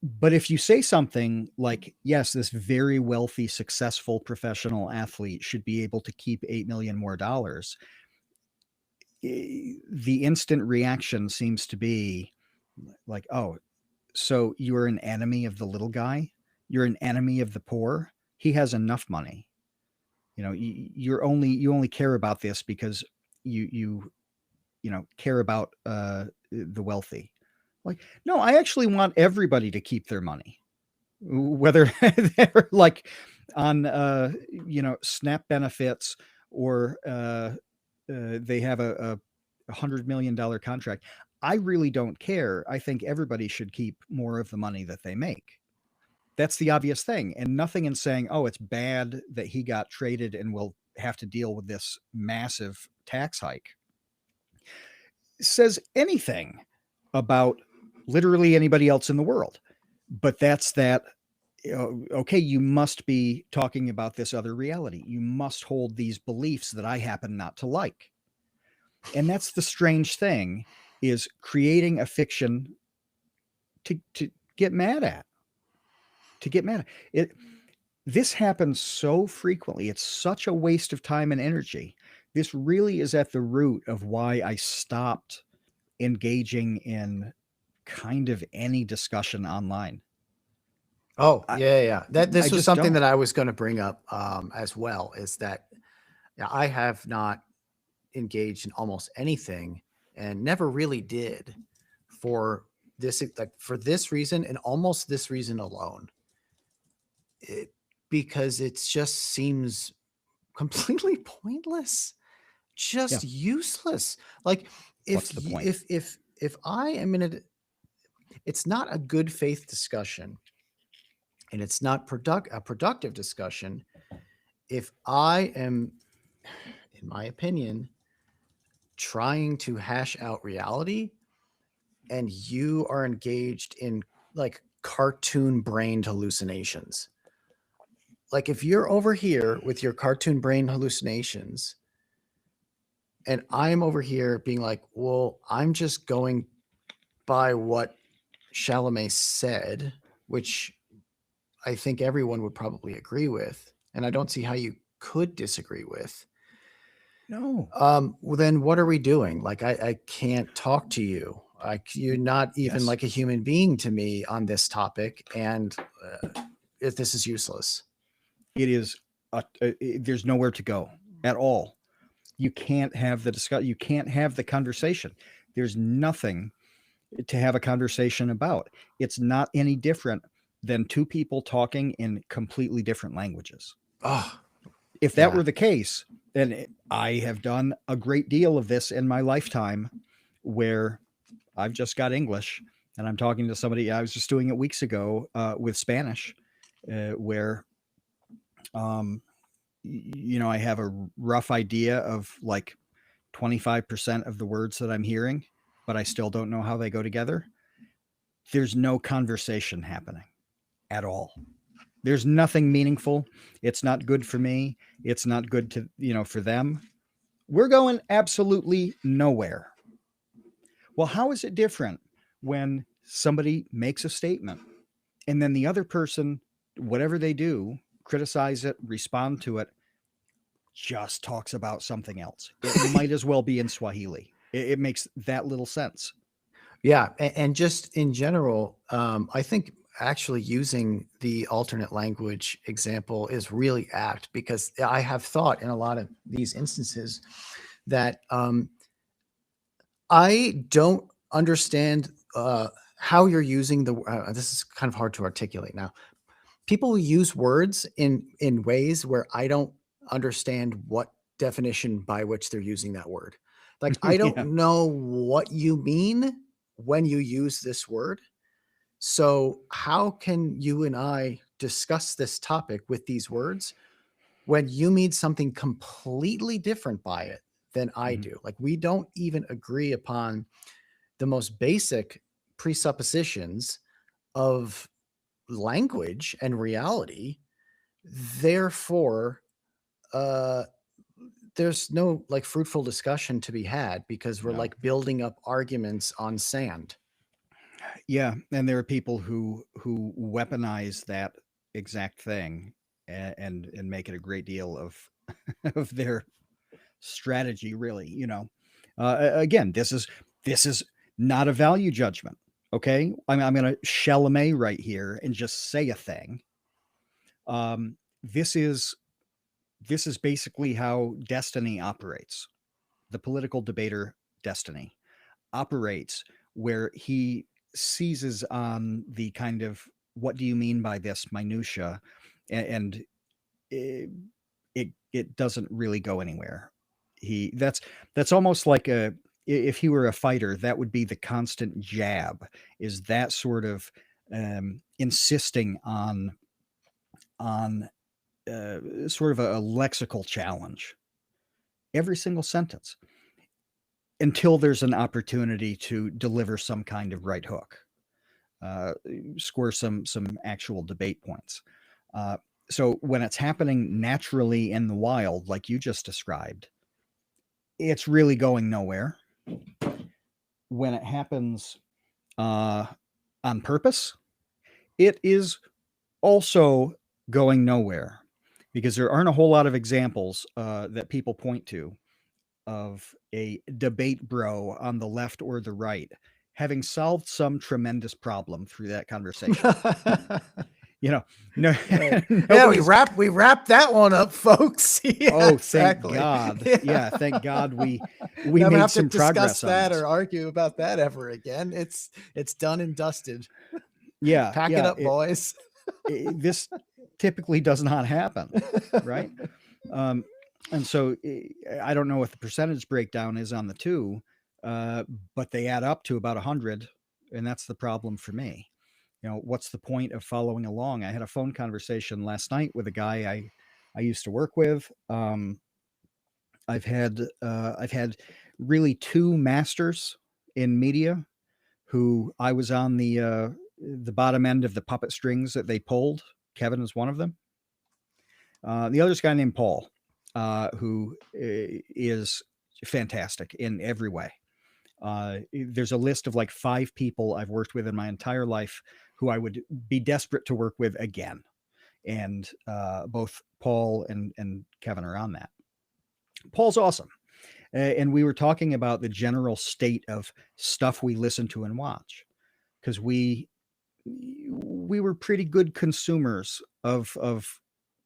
But if you say something like, yes, this very wealthy, successful professional athlete should be able to keep $8 million more, the instant reaction seems to be like, oh, so you're an enemy of the little guy? You're an enemy of the poor? He has enough money. You only care about this because you care about the wealthy. Like, no, I actually want everybody to keep their money, whether they're like on SNAP benefits or they have $100 million contract. I really don't care. I think everybody should keep more of the money that they make. That's the obvious thing, and nothing in saying, oh, it's bad that he got traded and will have to deal with this massive tax hike says anything about literally anybody else in the world. But that's that. Okay, you must be talking about this other reality. You must hold these beliefs that I happen not to like. And that's the strange thing, is creating a fiction to get mad at. To get mad at it. This happens so frequently. It's such a waste of time and energy. This really is at the root of why I stopped engaging in kind of any discussion online. Oh, I, yeah. That I this was just something don't. that I was going to bring up as well. Is that I have not engaged in almost anything, and never really did, for this reason, and almost this reason alone. It, because it just seems completely pointless, Yeah. just useless. Like, What's the point? if I am in it's not a good faith discussion, and it's not a productive discussion if I am, in my opinion, trying to hash out reality, and you are engaged in like cartoon brained hallucinations. Like, if you're over here with your cartoon brain hallucinations, and I'm over here being like, well, I'm just going by what Chalamet said, which I think everyone would probably agree with, and I don't see how you could disagree with. No. Well, then what are we doing? Like, I can't talk to you. You're not even Yes. like a human being to me on this topic, and this is useless. It is. There's nowhere to go at all. You can't have the discuss. You can't have the conversation. There's nothing to have a conversation about. It's not any different than two people talking in completely different languages. Oh, If that yeah. were the case, then I have done a great deal of this in my lifetime where I've just got English and I'm talking to somebody. I was just doing it weeks ago with Spanish, where, um, I have a rough idea of like 25% of the words that I'm hearing, but I still don't know how they go together. There's no conversation happening at all. There's nothing meaningful. It's not good for me. It's not good to, for them. We're going absolutely nowhere. Well, how is it different when somebody makes a statement and then the other person, whatever they do, criticize it, respond to it, just talks about something else? It might as well be in Swahili. It makes that little sense. Yeah, and just in general, I think actually using the alternate language example is really apt, because I have thought in a lot of these instances that I don't understand how you're using the. This is kind of hard to articulate now. People use words in ways where I don't understand what definition by which they're using that word. Like, I don't Yeah. know what you mean when you use this word. So how can you and I discuss this topic with these words when you mean something completely different by it than I Mhm. do? Like, we don't even agree upon the most basic presuppositions of language and reality. Therefore, uh, there's no like fruitful discussion to be had, because we're No. like building up arguments on sand. Yeah, and there are people who weaponize that exact thing and make it a great deal of of their strategy, really. Again, this is not a value judgment. Okay, I'm going to Chalamet right here and just say a thing. This is basically how Destiny operates. The political debater Destiny operates, where he seizes on the kind of, what do you mean by this minutia, and it doesn't really go anywhere. That's almost like if he were a fighter, that would be the constant jab, is that sort of insisting on sort of a lexical challenge every single sentence until there's an opportunity to deliver some kind of right hook, score some actual debate points. So when it's happening naturally in the wild, like you just described, it's really going nowhere. When it happens on purpose, it is also going nowhere, because there aren't a whole lot of examples that people point to of a debate bro on the left or the right having solved some tremendous problem through that conversation. You know, no, Right. Yeah, nobody's. we wrapped that one up, folks. Yeah, Oh, exactly. thank God. Yeah. Yeah, thank God we Never made have to some discuss progress on that this. or argue about that ever again. It's done and dusted. Yeah, Pack it yeah. up, boys. This typically does not happen, right? And so I don't know what the percentage breakdown is on the two, but they add up to about 100, and that's the problem for me. You know, what's the point of following along? I had a phone conversation last night with a guy I used to work with. I've had really two masters in media who I was on the bottom end of the puppet strings that they pulled. Kevin is one of them. The other's a guy named Paul, who is fantastic in every way. There's a list of like 5 people I've worked with in my entire life who I would be desperate to work with again. And both Paul and Kevin are on that. Paul's awesome. And we were talking about the general state of stuff we listen to and watch, because we were pretty good consumers of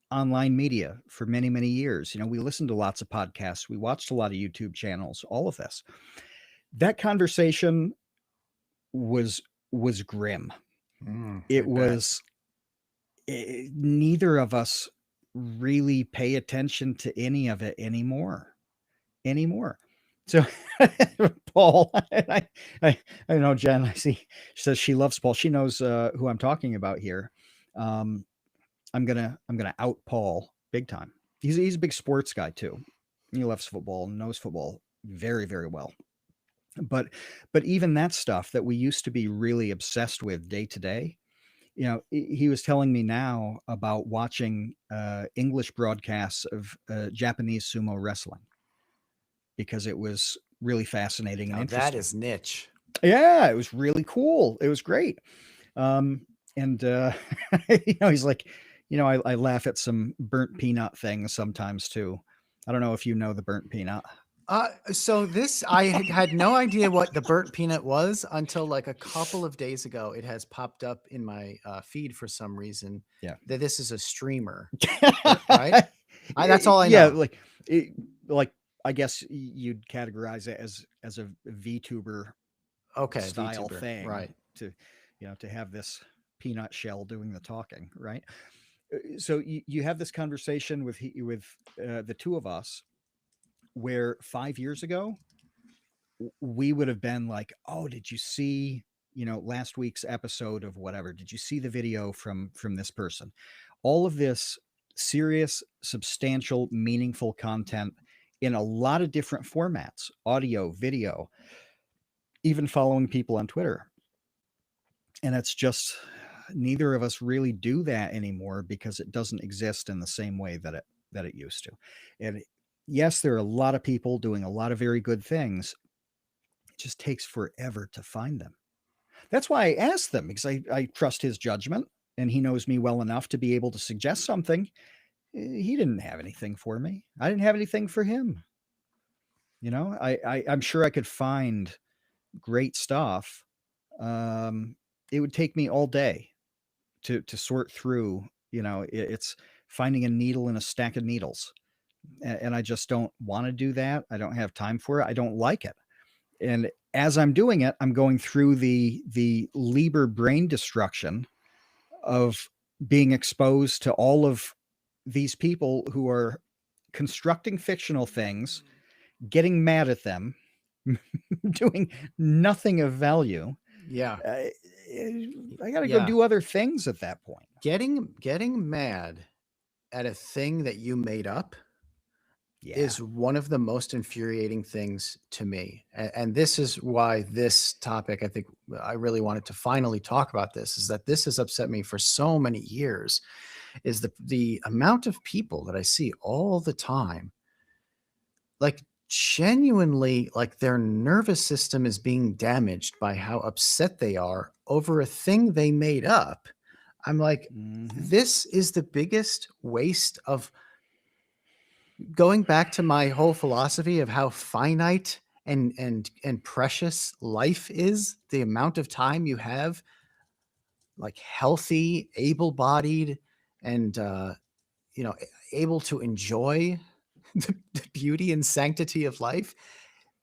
online media for many, many years. You know, we listened to lots of podcasts, we watched a lot of YouTube channels, all of this. That conversation was grim. It was neither of us really pay attention to any of it anymore. So Paul, I know Jen, I see, she says she loves Paul. She knows who I'm talking about here. I'm gonna out Paul big time. He's a big sports guy too. He loves football, knows football very, very well. But even that stuff that we used to be really obsessed with day to day, you know, he was telling me now about watching English broadcasts of Japanese sumo wrestling, because it was really fascinating and interesting. That is niche. Yeah, it was really cool. It was great. And you know, he's like, you know, I laugh at some burnt peanut things sometimes too. I don't know if you know the burnt peanut. So this, I had no idea what the burnt peanut was until like a couple of days ago. It has popped up in my feed for some reason. Yeah. That this is a streamer, right? That's all I know. Yeah, like I guess you'd categorize it as a VTuber style VTuber, thing, right? To, you know, to have this peanut shell doing the talking, right? So you have this conversation with the two of us, where 5 years ago we would have been like, oh, did you see, you know, last week's episode of whatever? Did you see the video from this person? All of this serious, substantial, meaningful content in a lot of different formats, audio, video, even following people on Twitter. And it's just, neither of us really do that anymore, because it doesn't exist in the same way that it used to. And yes, there are a lot of people doing a lot of very good things. It just takes forever to find them. That's why I asked them, because I trust his judgment, and he knows me well enough to be able to suggest something. He didn't have anything for me. I didn't have anything for him. I'm sure I could find great stuff. Um, it would take me all day to sort through. It's finding a needle in a stack of needles, and I just don't want to do that. I don't have time for it. I don't like it. And as I'm doing it, I'm going through the Lieber brain destruction of being exposed to all of these people who are constructing fictional things, getting mad at them, doing nothing of value. Yeah. Uh, I got to go Yeah. do other things at that point. Getting mad at a thing that you made up Yeah. is one of the most infuriating things to me. And this is why this topic, I think I really wanted to finally talk about this, is that this has upset me for so many years, is the amount of people that I see all the time, like genuinely, like their nervous system is being damaged by how upset they are over a thing they made up. I'm like, this is the biggest waste of, going back to my whole philosophy of how finite and precious life is, the amount of time you have, like healthy, able-bodied, and able to enjoy the beauty and sanctity of life.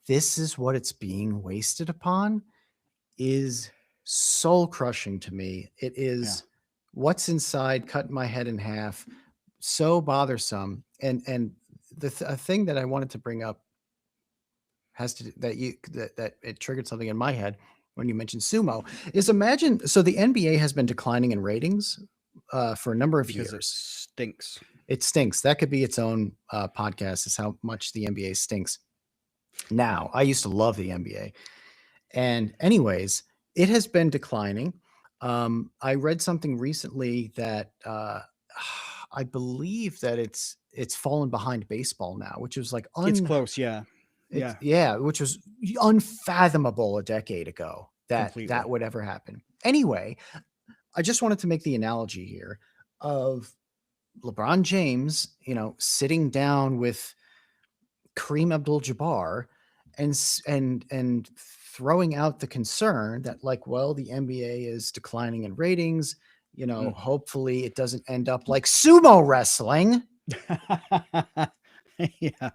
This is what it's being wasted upon, is soul crushing to me. It is what's inside cutting my head in half, so bothersome. And a thing that I wanted to bring up has to that it triggered something in my head when you mentioned sumo, is, imagine, so the NBA has been declining in ratings for a number of Because it years. stinks. It stinks. That could be its own podcast, is how much the NBA stinks. Now, I used to love the NBA. And anyways, it has been declining. I read something recently that I believe that it's fallen behind baseball now, which was like It's close, yeah. which was unfathomable a decade ago that Completely. that would ever happen. Anyway, I just wanted to make the analogy here of LeBron James, sitting down with Kareem Abdul-Jabbar and throwing out the concern that, like, well, the NBA is declining in ratings. Hopefully it doesn't end up like sumo wrestling. Yeah.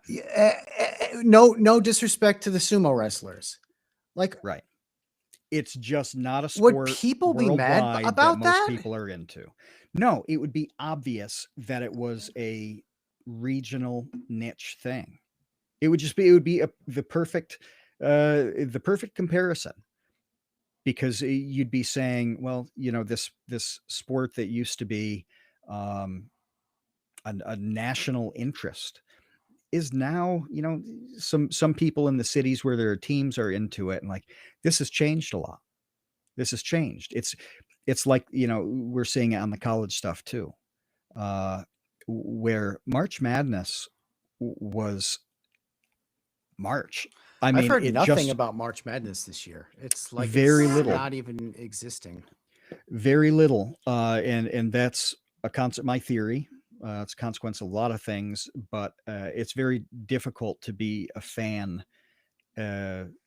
No disrespect to the sumo wrestlers. Like, Right. It's just not a sport would people be mad about that most that? people are into. No, it would be obvious that it was a regional niche thing. It would be the perfect comparison, because you'd be saying, well, this sport that used to be a national interest is now, some people in the cities where there are teams are into it, and like, this has changed a lot. This has changed. It's like, we're seeing it on the college stuff too, where March Madness was March. I I've mean, heard it nothing just about March Madness this year. It's like very it's little, not even existing. very little, and that's my theory. It's a consequence of a lot of things, but it's very difficult to be a fan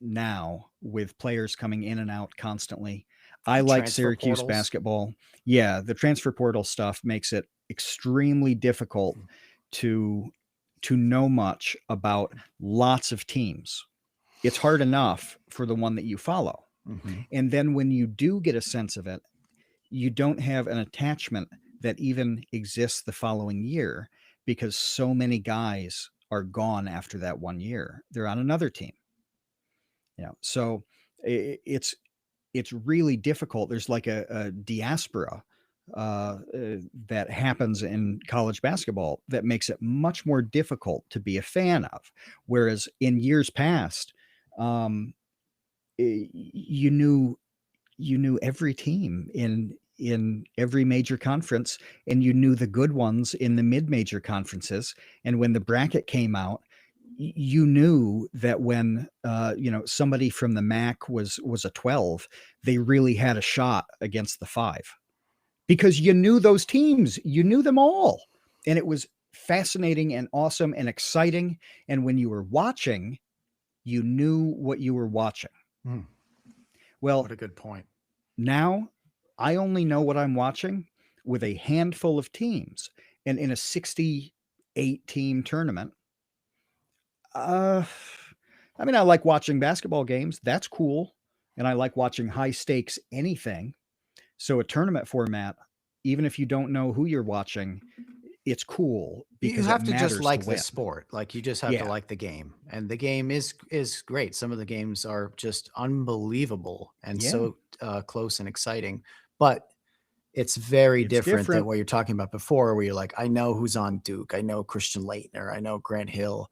now, with players coming in and out constantly. I like Transfer Syracuse portals. basketball. Yeah, the transfer portal stuff makes it extremely difficult to know much about lots of teams. It's hard enough for the one that you follow. Mm-hmm. And then when you do get a sense of it, you don't have an attachment that even exists the following year, because so many guys are gone after that 1 year. They're on another team. So it's really difficult. There's like a diaspora that happens in college basketball that makes it much more difficult to be a fan of. Whereas in years past, you knew every team in every major conference, and you knew the good ones in the mid-major conferences. And when the bracket came out, you knew that when somebody from the MAC was a 12, they really had a shot against the 5, because you knew those teams, you knew them all, and it was fascinating and awesome and exciting. And when you were watching, You knew what you were watching. Hmm. Well, What a good point. now I only know what I'm watching with a handful of teams. And in a 68 team tournament, uh, I mean, I like watching basketball games. That's cool. And I like watching high stakes anything. So a tournament format, even if you don't know who you're watching, it's cool You because it have to just matters to like the win. sport. Like you just have to Yeah. like the game. And the game is great. Some of the games are just unbelievable and Yeah. so close and exciting. But it's very It's different than different. what you're talking about before, where you're like, I know who's on Duke. I know Christian Leitner. I know Grant Hill.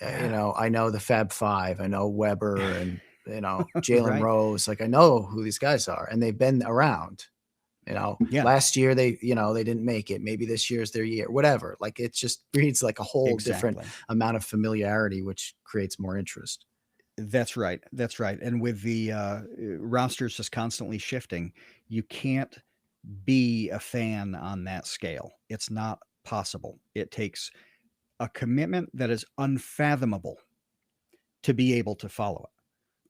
Yeah. I know the Fab Five. I know Weber and, Jalen Right. Rose. Like I know who these guys are and they've been around. Yeah. Last year they didn't make it. Maybe this year's their year, whatever. Like it just breeds like a whole different Exactly. amount of familiarity, which creates more interest. That's right. That's right. And with the rosters just constantly shifting, you can't be a fan on that scale. It's not possible. It takes a commitment that is unfathomable to be able to follow it.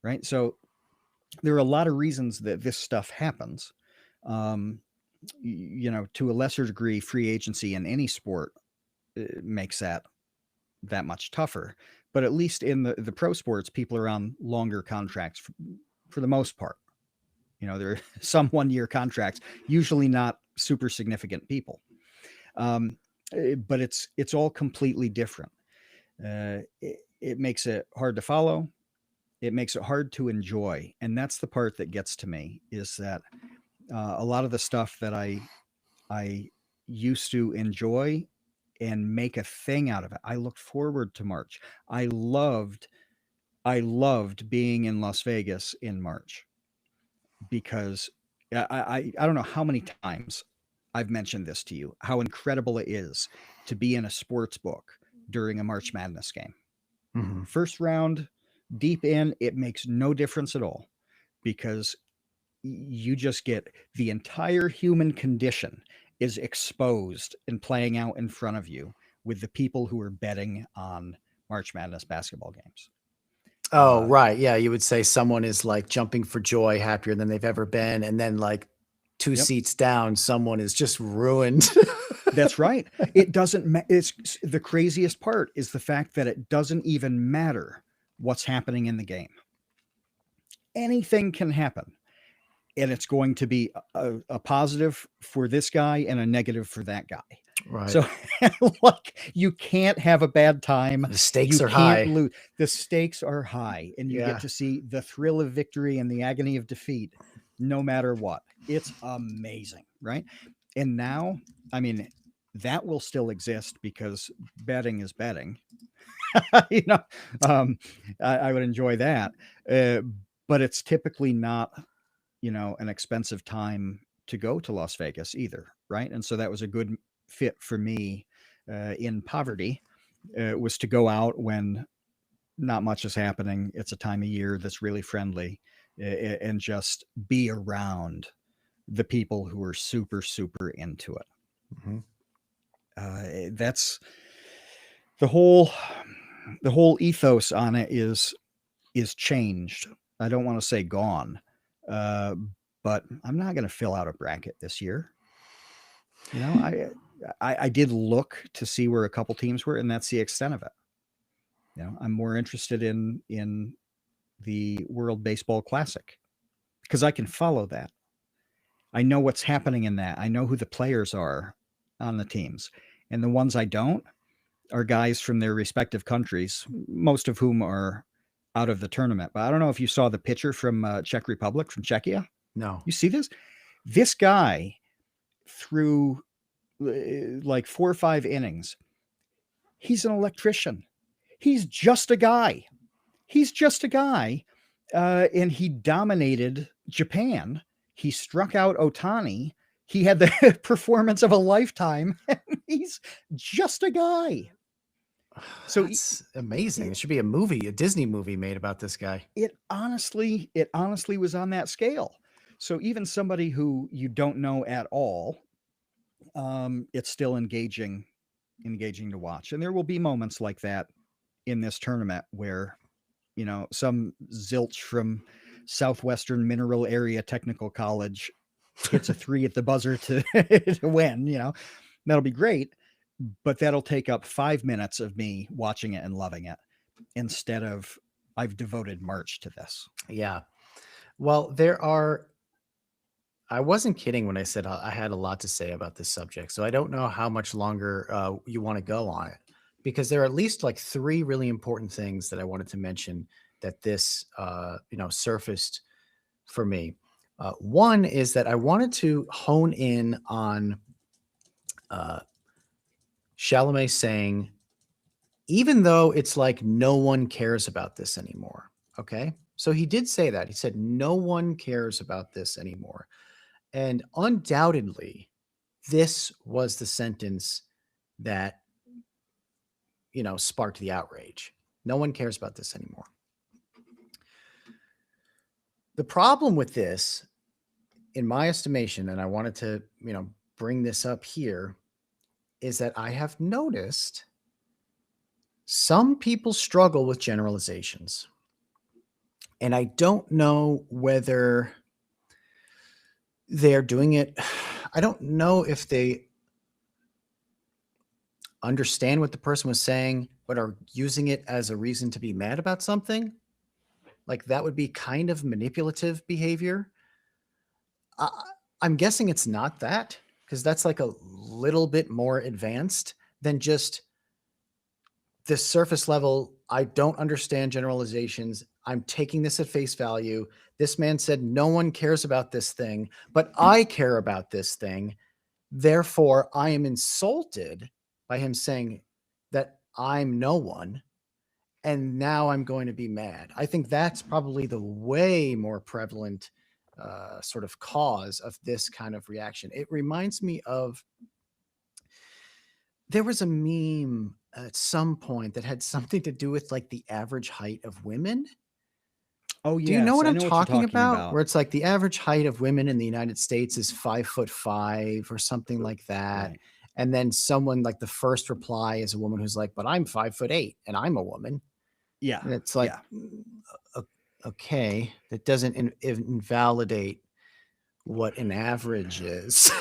Right. So there are a lot of reasons that this stuff happens. Um, to a lesser degree, free agency in any sport makes that much tougher. But at least in the pro sports, people are on longer contracts for the most part. There are some 1 year contracts, usually not super significant people. Um, but it's all completely different. It makes it hard to follow. It makes it hard to enjoy, and that's the part that gets to me. Is that a lot of the stuff that I used to enjoy and make a thing out of it. I looked forward to March. I loved I loved being in Las Vegas in March because I don't know how many times I've mentioned this to you, how incredible it is to be in a sports book during a March Madness game. Mhm. First round, deep in, it makes no difference at all because you just get the entire human condition is exposed and playing out in front of you with the people who are betting on March Madness basketball games. Oh, right. Yeah, you would say someone is like jumping for joy, happier than they've ever been, and then like 2 Yep. seats down, someone is just ruined. That's right. It doesn't it's the craziest part is the fact that it doesn't even matter what's happening in the game. Anything can happen and it's going to be a positive for this guy and a negative for that guy. Right. So like you can't have a bad time. The stakes You are can't high. lose. The stakes are high and you get Yeah. to see the thrill of victory and the agony of defeat no matter what. It's amazing, right? And now, I mean, that will still exist because betting is betting. you know, um, I would enjoy that. Uh, but it's typically not, an expensive time to go to Las Vegas either, right? And so that was a good fit for me in poverty. Was to go out when not much is happening. It's a time of year that's really friendly, and just be around the people who are super super into it. Mhm. That's the whole the whole ethos on it is changed. I don't want to say gone, uh, but I'm not going to fill out a bracket this year. You know, I did look to see where a couple teams were, and that's the extent of it. I'm more interested in the World Baseball Classic because I can follow that. I know what's happening in that. I know who the players are on the teams, and the ones I don't are guys from their respective countries, most of whom are out of the tournament. But I don't know if you saw the pitcher from Czech Republic, from Czechia. No. You see this? This guy threw like 4 or 5 innings. He's an electrician. He's just a guy. He's just a guy. And he dominated Japan. He struck out Otani. He had the performance of a lifetime. He's just a guy. So That's amazing. It should be a movie, a Disney movie made about this guy. it honestly was on that scale. So even somebody who you don't know at all, it's still engaging to watch. And there will be moments like that in this tournament where some zilch from Southwestern Mineral Area Technical College hits a 3 at the buzzer to, to win, that'll be great. But that'll take up 5 minutes of me watching it and loving it instead of I've devoted March to this. Yeah. Well, I wasn't kidding when I said I had a lot to say about this subject. So I don't know how much longer you want to go on it, because there are at least like 3 really important things that I wanted to mention that this, surfaced for me. One is that I wanted to hone in on Chalamet saying, even though it's like no one cares about this anymore. Okay. So he did say that. He said, no one cares about this anymore. And undoubtedly, this was the sentence that, sparked the outrage. No one cares about this anymore. The problem with this, in my estimation, and I wanted to, bring this up here, is that I have noticed some people struggle with generalizations. And I don't know whether they're doing it. I don't know if they understand what the person was saying, but are using it as a reason to be mad about something. Like that would be kind of manipulative behavior. I'm guessing it's not that, because that's like a little bit more advanced than just this surface level. I don't understand generalizations. I'm taking this at face value. This man said no one cares about this thing, but I care about this thing. Therefore, I am insulted by him saying that I'm no one. And now I'm going to be mad. I think that's probably the way more prevalent sort of cause of this kind of reaction. It reminds me of, there was a meme at some point that had something to do with like the average height of women. Oh, Do you know yes, what I I'm know what you're talking talking about? about. Where it's like the average height of women in the United States is 5'5" or something like that. Right. And then someone, like the first reply is a woman who's like, but I'm 5'8" and I'm a woman. Yeah. And it's like, okay, that doesn't invalidate what an average is.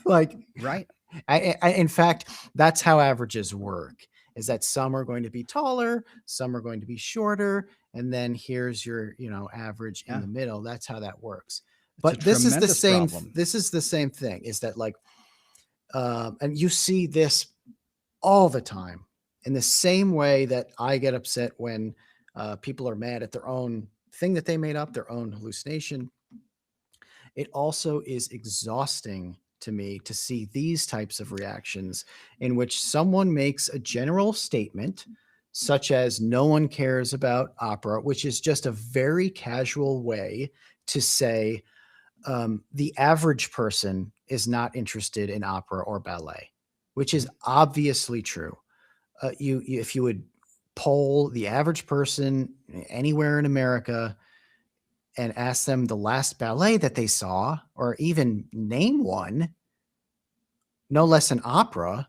Like, Right. in fact, that's how averages work, is that some are going to be taller, some are going to be shorter, and then here's your, average in Yeah. the middle. That's how that works. It's But a this is the tremendous same, problem. this is the same thing, is that like, and you see this all the time, in the same way that I get upset when people are mad at their own thing that they made up, their own hallucination. It also is exhausting to me to see these types of reactions in which someone makes a general statement, such as no one cares about opera, which is just a very casual way to say the average person is not interested in opera or ballet, which is obviously true. If you would poll the average person anywhere in America and ask them the last ballet that they saw, or even name one, no less an opera,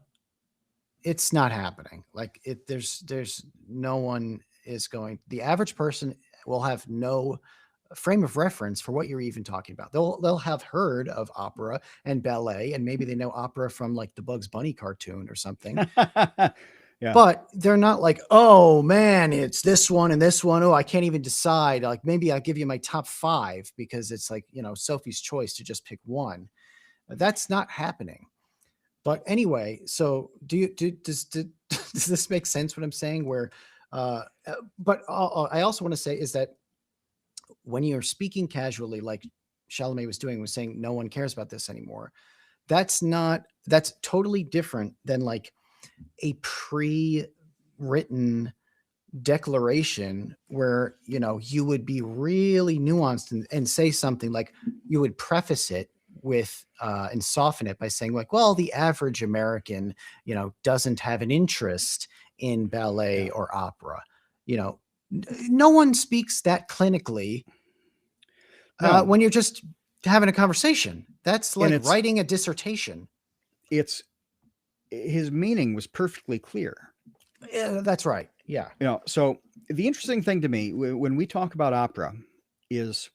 it's not happening. Like there's no one is going. The average person will have no frame of reference for what you're even talking about. They'll have heard of opera and ballet, and maybe they know opera from like the Bugs Bunny cartoon or something. Yeah. But they're not like, oh man, it's this one and this one. Oh, I can't even decide. Like maybe I'll give you my top 5 because it's like, Sophie's choice to just pick one. That's not happening. But anyway, so does this make sense what I'm saying? Where, but I also want to say is that when you're speaking casually, like Chalamet was doing, was saying no one cares about this anymore. That's totally different than like a pre-written declaration where you would be really nuanced and say something like, you would preface it with and soften it by saying like, well, the average American doesn't have an interest in ballet or opera. No one speaks that clinically No. when you're just having a conversation. That's like it's writing a dissertation. His meaning was perfectly clear. That's right. Yeah. So the interesting thing to me when we talk about opera is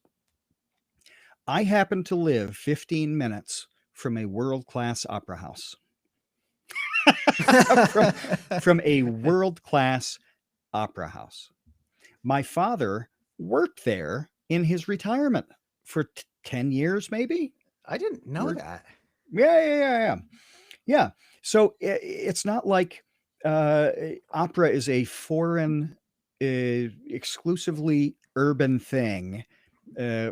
I happen to live 15 minutes from a world-class opera house. from from a world-class opera house. My father worked there in his retirement for 10 years, maybe. I didn't know Or that. yeah. Yeah. So it's not like opera is a foreign, exclusively urban thing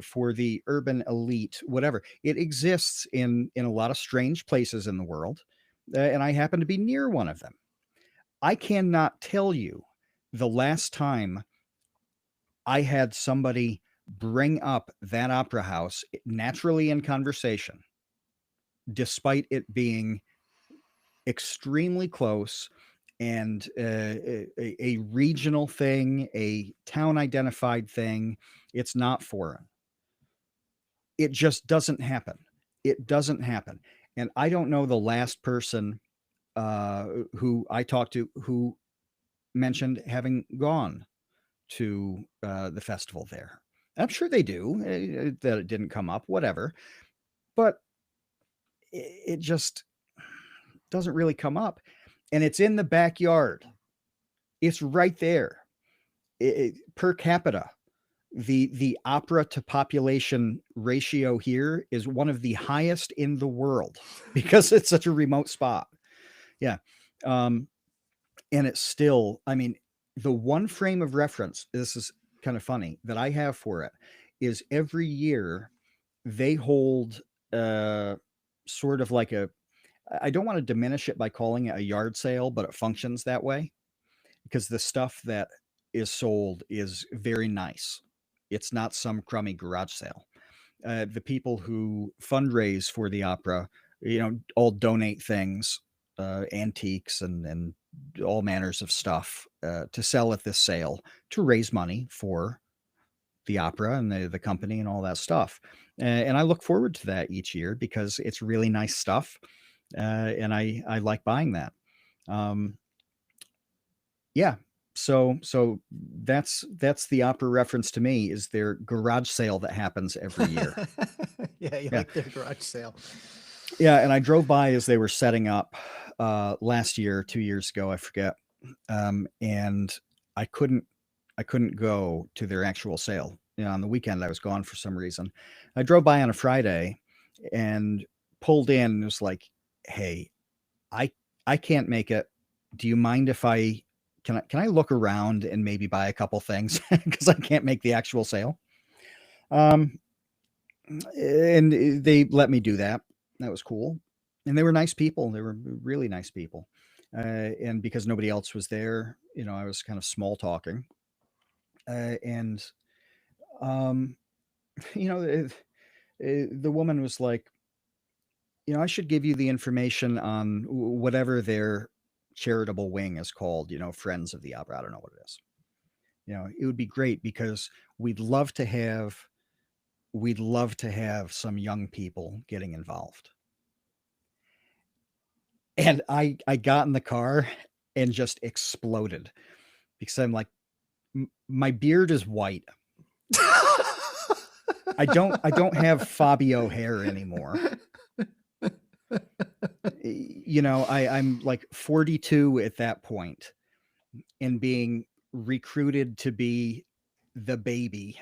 for the urban elite. Whatever, it exists in a lot of strange places in the world, and I happen to be near one of them. I cannot tell you the last time I had somebody bring up that opera house naturally in conversation, despite it being extremely close and a regional thing, a town identified thing. It's not foreign. It just doesn't happen. It doesn't happen. And I don't know the last person who I talked to who mentioned having gone to the festival there. I'm sure they do, that it didn't come up, whatever. But it just doesn't really come up. And it's in the backyard. It's right there. Per capita, the opera to population ratio here is one of the highest in the world because it's such a remote spot. Yeah. Um, and it's still, I mean, the one frame of reference, this is kind of funny, that I have for it is every year they hold sort of like I don't want to diminish it by calling it a yard sale, but it functions that way because the stuff that is sold is very nice. It's not some crummy garage sale. The people who fundraise for the opera, all donate things, antiques and all manners of stuff to sell at this sale to raise money for the opera and the company and all that stuff. And I look forward to that each year because it's really nice stuff, and I like buying that. Um, yeah. So that's the opera reference to me is their garage sale that happens every year. Yeah, you Yeah. like their garage sale. Yeah, and I drove by as they were setting up last year, 2 years ago, I forget. And I couldn't go to their actual sale. On the weekend I was gone for some reason. I drove by on a Friday and pulled in and was like, "Hey, I I can't make it. Do you mind if I look around and maybe buy a couple things because I can't make the actual sale?" Um, and they let me do that. That was cool. And they were nice people. They were really nice people. And because nobody else was there, I was kind of small talking. And um, you know, the woman was like, I should give you the information on whatever their charitable wing is called, Friends of the Opera. I don't know what it is. It would be great because we'd love to have some young people getting involved. And I got in the car and just exploded because I'm like, my beard is white. I don't have Fabio hair anymore. I'm like 42 at that point and being recruited to be the baby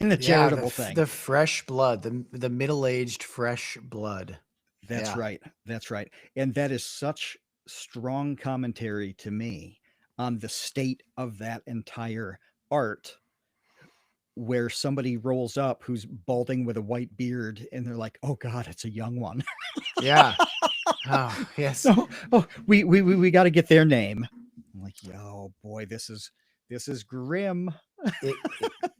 in the Yeah, charitable thing. the fresh blood, the middle-aged fresh blood. That's Yeah. right. That's right. And that is such strong commentary to me on the state of that entire art where somebody rolls up who's balding with a white beard and they're like, "Oh God, it's a young one." Yeah. Oh, yes. We got to get their name. I'm like, "Yo, boy, this is grim."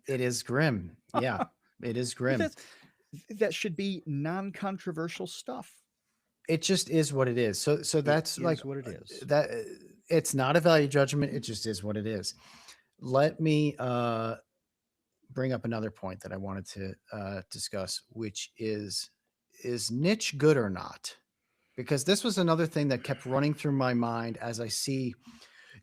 It is grim. Yeah, it is grim. That should be non-controversial stuff. It just is what it is. So It that's like is what it is. that. It's not a value judgment. It just is what it is. Let me bring up another point that I wanted to discuss, which is niche good or not? Because this was another thing that kept running through my mind as I see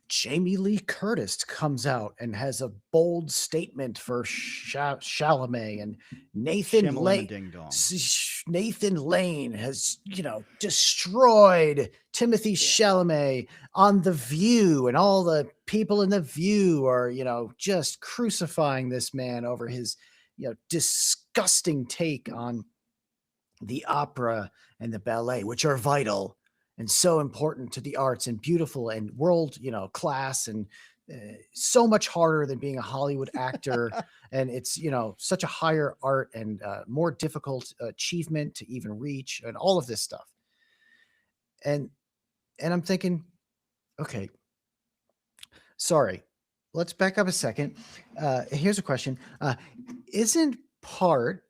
Jamie Lee Curtis comes out and has a bold statement for Chalamet, and Nathan Shimmelin' a Lane. ding dong. Nathan Lane has, destroyed Timothée Chalamet on The View, and all the people in The View are, just crucifying this man over his, disgusting take on the opera and the ballet, which are vital and so important to the arts and beautiful and world, class, and so much harder than being a Hollywood actor. And it's, such a higher art and more difficult achievement to even reach, and all of this stuff. And I'm thinking, okay, sorry, let's back up a second. Here's a question. Isn't part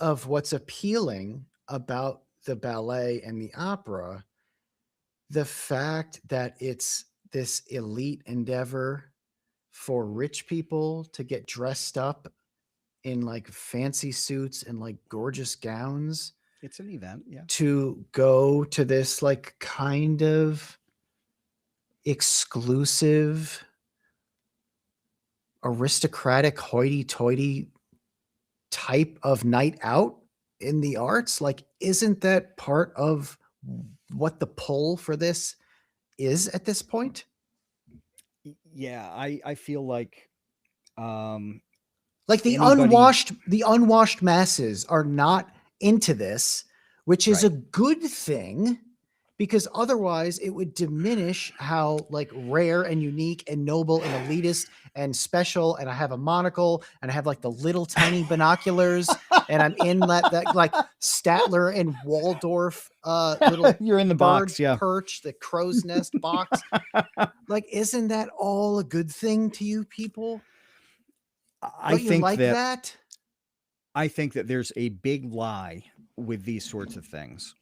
of what's appealing about the ballet and the opera the fact that it's this elite endeavor for rich people to get dressed up in like fancy suits and like gorgeous gowns It's an event, yeah. to go to this like kind of exclusive, aristocratic, hoity-toity type of night out in the arts? Like, isn't that part of what the pull for this is at this point? Yeah, I feel like Like the anybody unwashed masses are not into this, which is a right. good thing, because otherwise it would diminish how like rare and unique and noble and elitist and special. And I have a monocle, and I have like the little tiny binoculars, and I'm in that like Statler and Waldorf little You're in the bird box, yeah. perch, the crow's nest box. Like, isn't that all a good thing to you people? I Don't you think like that that? I think that there's a big lie with these sorts of things.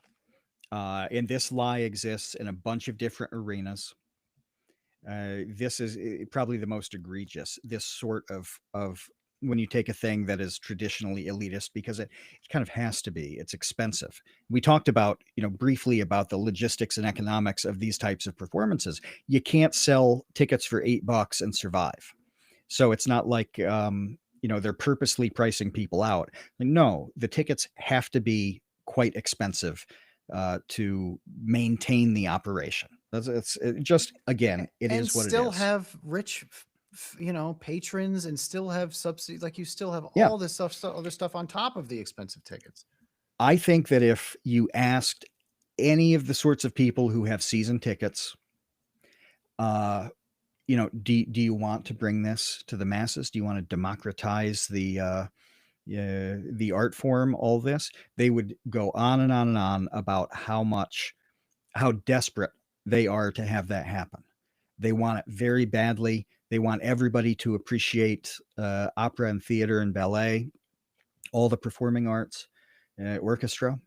And this lie exists in a bunch of different arenas. This is probably the most egregious. This sort of when you take a thing that is traditionally elitist, because it kind of has to be. It's expensive. We talked about, briefly about the logistics and economics of these types of performances. You can't sell tickets for $8 and survive. So it's not like they're purposely pricing people out. Like, no, the tickets have to be quite expensive to maintain the operation. It's just, again, it And is what it still is. have rich, patrons, and still have subsidies. Like, you still have Yeah. all this other stuff on top of the expensive tickets. I think that if you asked any of the sorts of people who have season tickets, do you want to bring this to the masses? Do you want to democratize the art form, all this? They would go on and on and on about how desperate they are to have that happen. They want it very badly. They want everybody to appreciate opera and theater and ballet, all the performing arts, orchestra.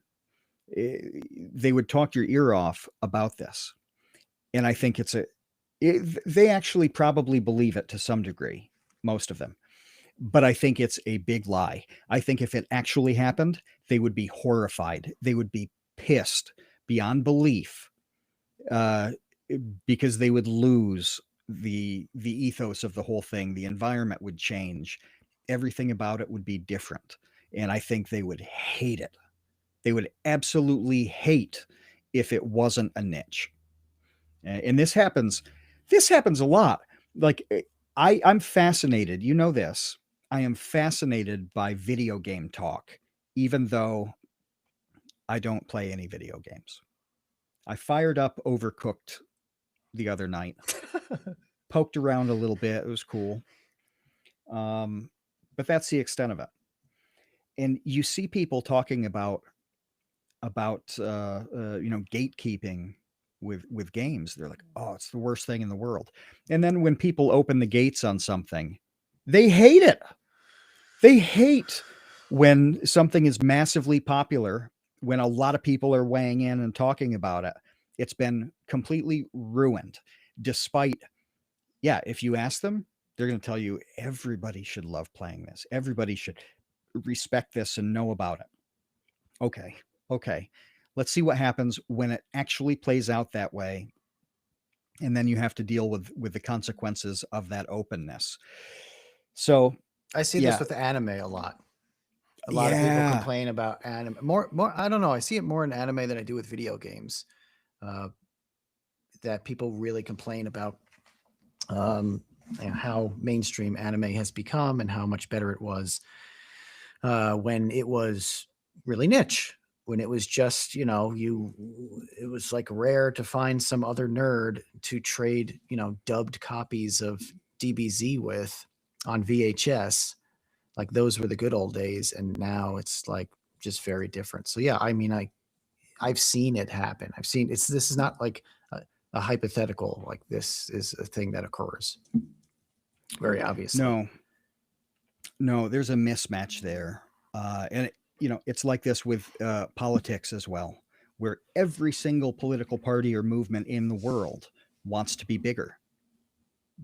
They would talk your ear off about this. And I think they actually probably believe it to some degree, most of them. But I think it's a big lie. I think if it actually happened, they would be horrified. They would be pissed beyond belief, uh, because they would lose the ethos of the whole thing. The environment would change. Everything about it would be different. And I think they would hate it. They would absolutely hate if it wasn't a niche. And this happens a lot. Like, I'm fascinated. You know this. I am fascinated by video game talk, even though I don't play any video games. I fired up Overcooked the other night, poked around a little bit. It was cool. But that's the extent of it. And you see people talking about gatekeeping with games. They're like, oh, it's the worst thing in the world. And then when people open the gates on something, they hate it. They hate when something is massively popular, when a lot of people are weighing in and talking about it. It's been completely ruined. Despite, yeah, if you ask them, they're going to tell you everybody should love playing this. Everybody should respect this and know about it. Okay. Let's see what happens when it actually plays out that way. and then you have to deal with the consequences of that openness. So I see this yeah, with anime a lot. A lot of people yeah, complain about anime. More. I don't know. I see it more in anime than I do with video games. Uh, that people really complain about um, how mainstream anime has become and how much better it was when it was really niche. When it was just, it was like rare to find some other nerd to trade, dubbed copies of DBZ with on VHS. Like those were the good old days, and now it's like just very different. So yeah, I mean, I've seen it happen. I've seen it's this is not like a hypothetical. Like this is a thing that occurs very obviously. no, no, there's a mismatch there, and it's like this with politics as well, where every single political party or movement in the world wants to be bigger.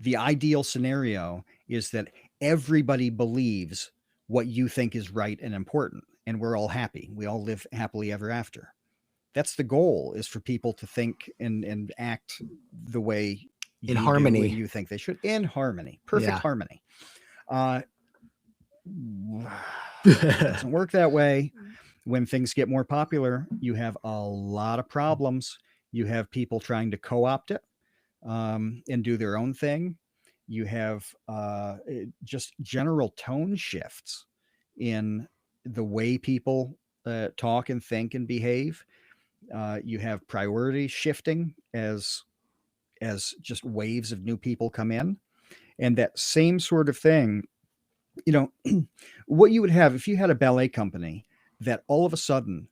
The ideal scenario is that everybody believes what you think is right and important, and we're all happy. We all live happily ever after. That's the goal, is for people to think and act the way In you do and harmony. you think they should, in harmony, perfect Yeah. harmony. uh it doesn't work that way. When things get more popular, you have a lot of problems. You have people trying to co-opt it, and do their own thing. You have just general tone shifts in the way people talk and think and behave. You have priority shifting as just waves of new people come in, and that same sort of thing. You know, what you would have if you had a ballet company that all of a sudden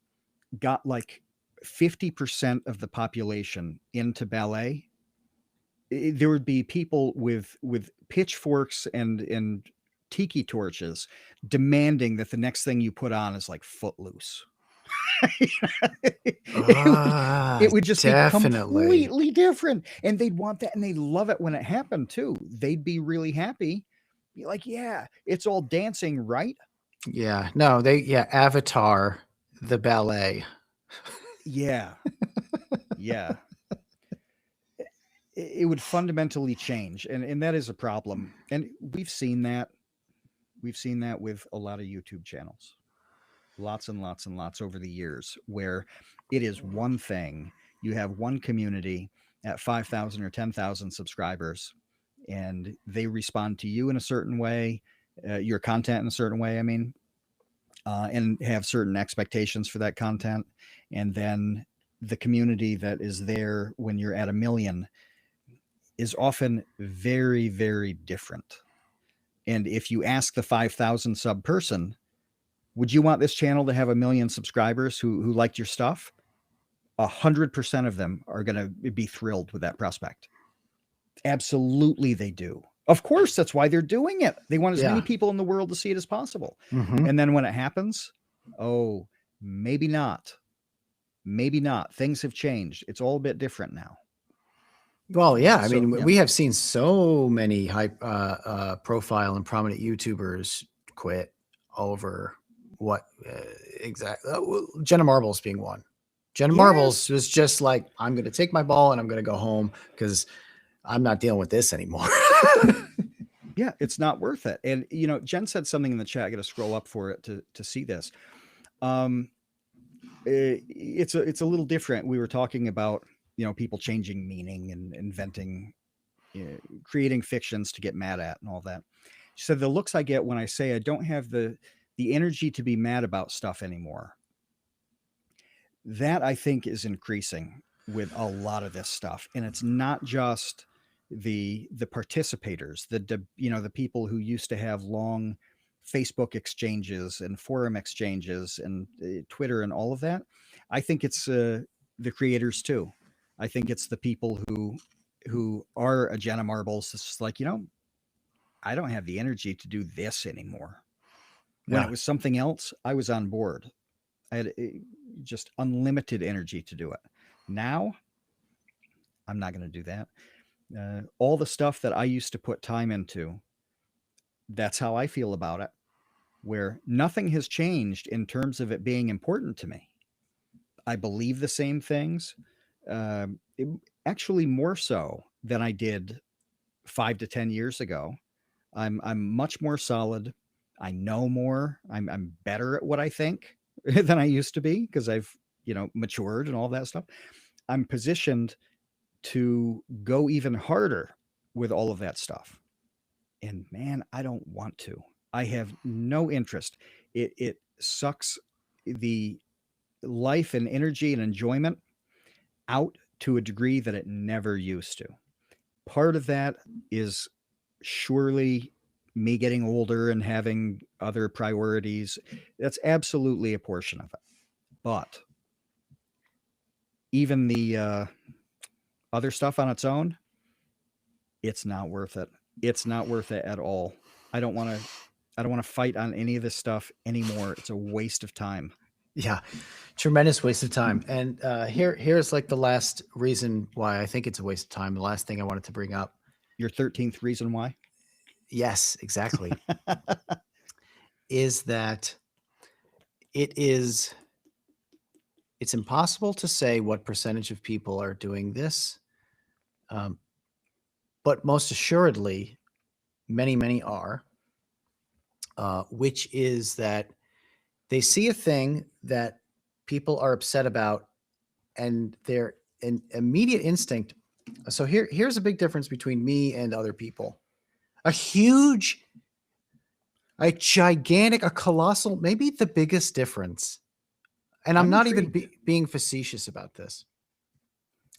got like 50% of the population into ballet. There would be people with pitchforks and tiki torches demanding that the next thing you put on is like Footloose. It would just be Definitely. completely different, and they'd want that, and they love it when it happened too. They'd be really happy, be like, yeah, it's all dancing, right? Yeah. No, Avatar, the ballet. Yeah, yeah. It would fundamentally change, and that is a problem, and we've seen that with a lot of YouTube channels, lots and lots and lots over the years, where it is one thing. You have one community at 5,000 or 10,000 subscribers, and they respond to you in a certain way, your content in a certain way, I mean, and have certain expectations for that content. And then the community that is there when you're at a million is often very, very different. And if you ask the 5,000 sub person, would you want this channel to have a million subscribers who liked your stuff? 100% of them are going to be thrilled with that prospect. Absolutely, they do. Of course, that's why they're doing it. They want as many Yeah. people in the world to see it as possible. Hmm. And then when it happens, oh, maybe not. Maybe not. Things have changed. It's all a bit different now. Well, yeah. I So, mean, yeah. we have seen so many high profile and prominent YouTubers quit over what exactly. Jenna Marbles being one. Jenna Marbles Yes. was just like, I'm going to take my ball and I'm going to go home because I'm not dealing with this anymore. Yeah, it's not worth it. And Jen said something in the chat. I got to scroll up for it to see this. Um, it's a little different. We were talking about people changing meaning and inventing, creating fictions to get mad at and all that. She said the looks I get when I say I don't have the energy to be mad about stuff anymore. That, I think, is increasing with a lot of this stuff, and it's not just the participators, the people who used to have long Facebook exchanges and forum exchanges and Twitter and all of that. I think it's the creators too. I think it's the people who are a Jenna Marbles. It's just like, I don't have the energy to do this anymore. When it Yeah. was something else, I was on board. I had just unlimited energy to do it. Now, I'm not going to do that. All the stuff that I used to put time into, that's how I feel about it, where nothing has changed in terms of it being important to me. I believe the same things. It, actually, more so. than I did 5 to 10 years ago. I'm much more solid. I know more. I'm better at what I think than I used to be because I've, matured and all that stuff. I'm positioned to go even harder with all of that stuff. And man, I don't want to. I have no interest. It sucks the life and energy and enjoyment out to a degree that it never used to. Part of that is surely me getting older and having other priorities. That's absolutely a portion of it. But even the other stuff on its own, it's not worth it. It's not worth it at all. I don't want to. I don't want to fight on any of this stuff anymore. It's a waste of time. Yeah, tremendous waste of time. And here's like the last reason why I think it's a waste of time. The last thing I wanted to bring up. Your 13th reason why? Yes, exactly. Is that it's impossible to say what percentage of people are doing this, but most assuredly, many are, which is that they see a thing that people are upset about, and their immediate instinct. So here's a big difference between me and other people. A gigantic, a colossal, maybe the biggest difference. And I'm not even being facetious about this.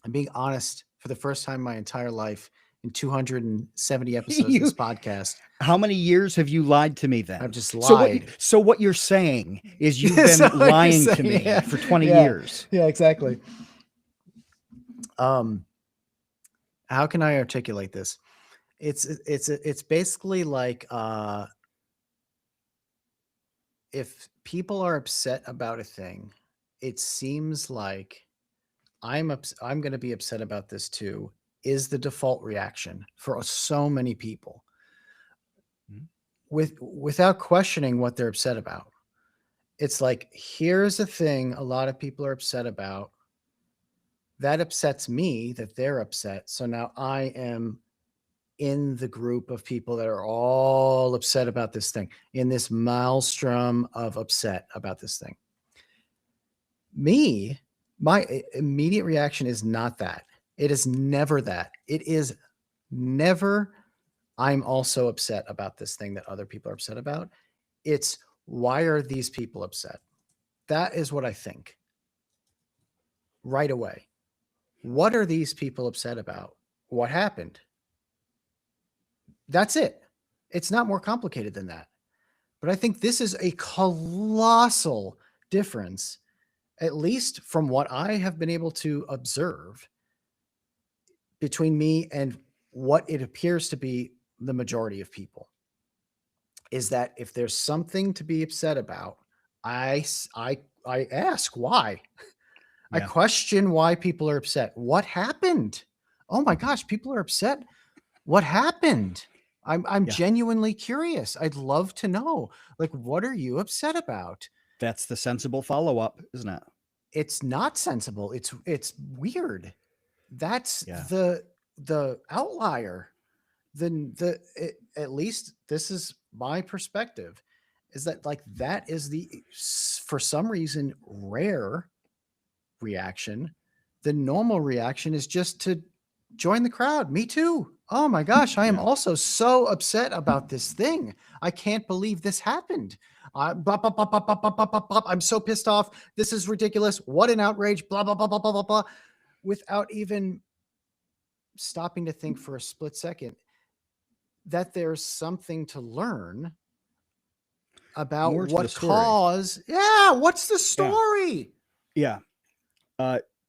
I'm being honest for the first time in my entire life in 270 episodes of this podcast. How many years have you lied to me then? I've just lied. So what you're saying is you've been lying to me for 20 years. Yeah, exactly. How can I articulate this? It's basically like if people are upset about a thing, it seems like I'm going to be upset about this too, is the default reaction for so many people, without questioning what they're upset about. It's like, here's a thing a lot of people are upset about. That upsets me that they're upset. So now I am in the group of people that are all upset about this thing, in this maelstrom of upset about this thing. My immediate reaction is not that. It is never that. It is never, I'm also upset about this thing that other people are upset about. It's, why are these people upset? That is what I think right away. What are these people upset about? What happened? That's it. It's not more complicated than that. But I think this is a colossal difference, at least from what I have been able to observe, between me and what it appears to be the majority of people. Is that if there's something to be upset about, I ask why. I question why people are upset. What happened? Oh my gosh, people are upset. What happened? I'm genuinely curious. I'd love to know. Like, what are you upset about? That's the sensible follow-up, isn't it? It's not sensible. It's weird. That's the outlier. At least this is my perspective, is that like that is the, for some reason, rare reaction. The normal reaction is just to join the crowd. Me too. Oh my gosh, I am also so upset about this thing. I can't believe this happened. I'm so pissed off. This is ridiculous. What an outrage. Blah, blah, blah, blah, blah, blah, blah. Without even stopping to think for a split second that there's something to learn about what caused. Yeah. What's the story? Yeah.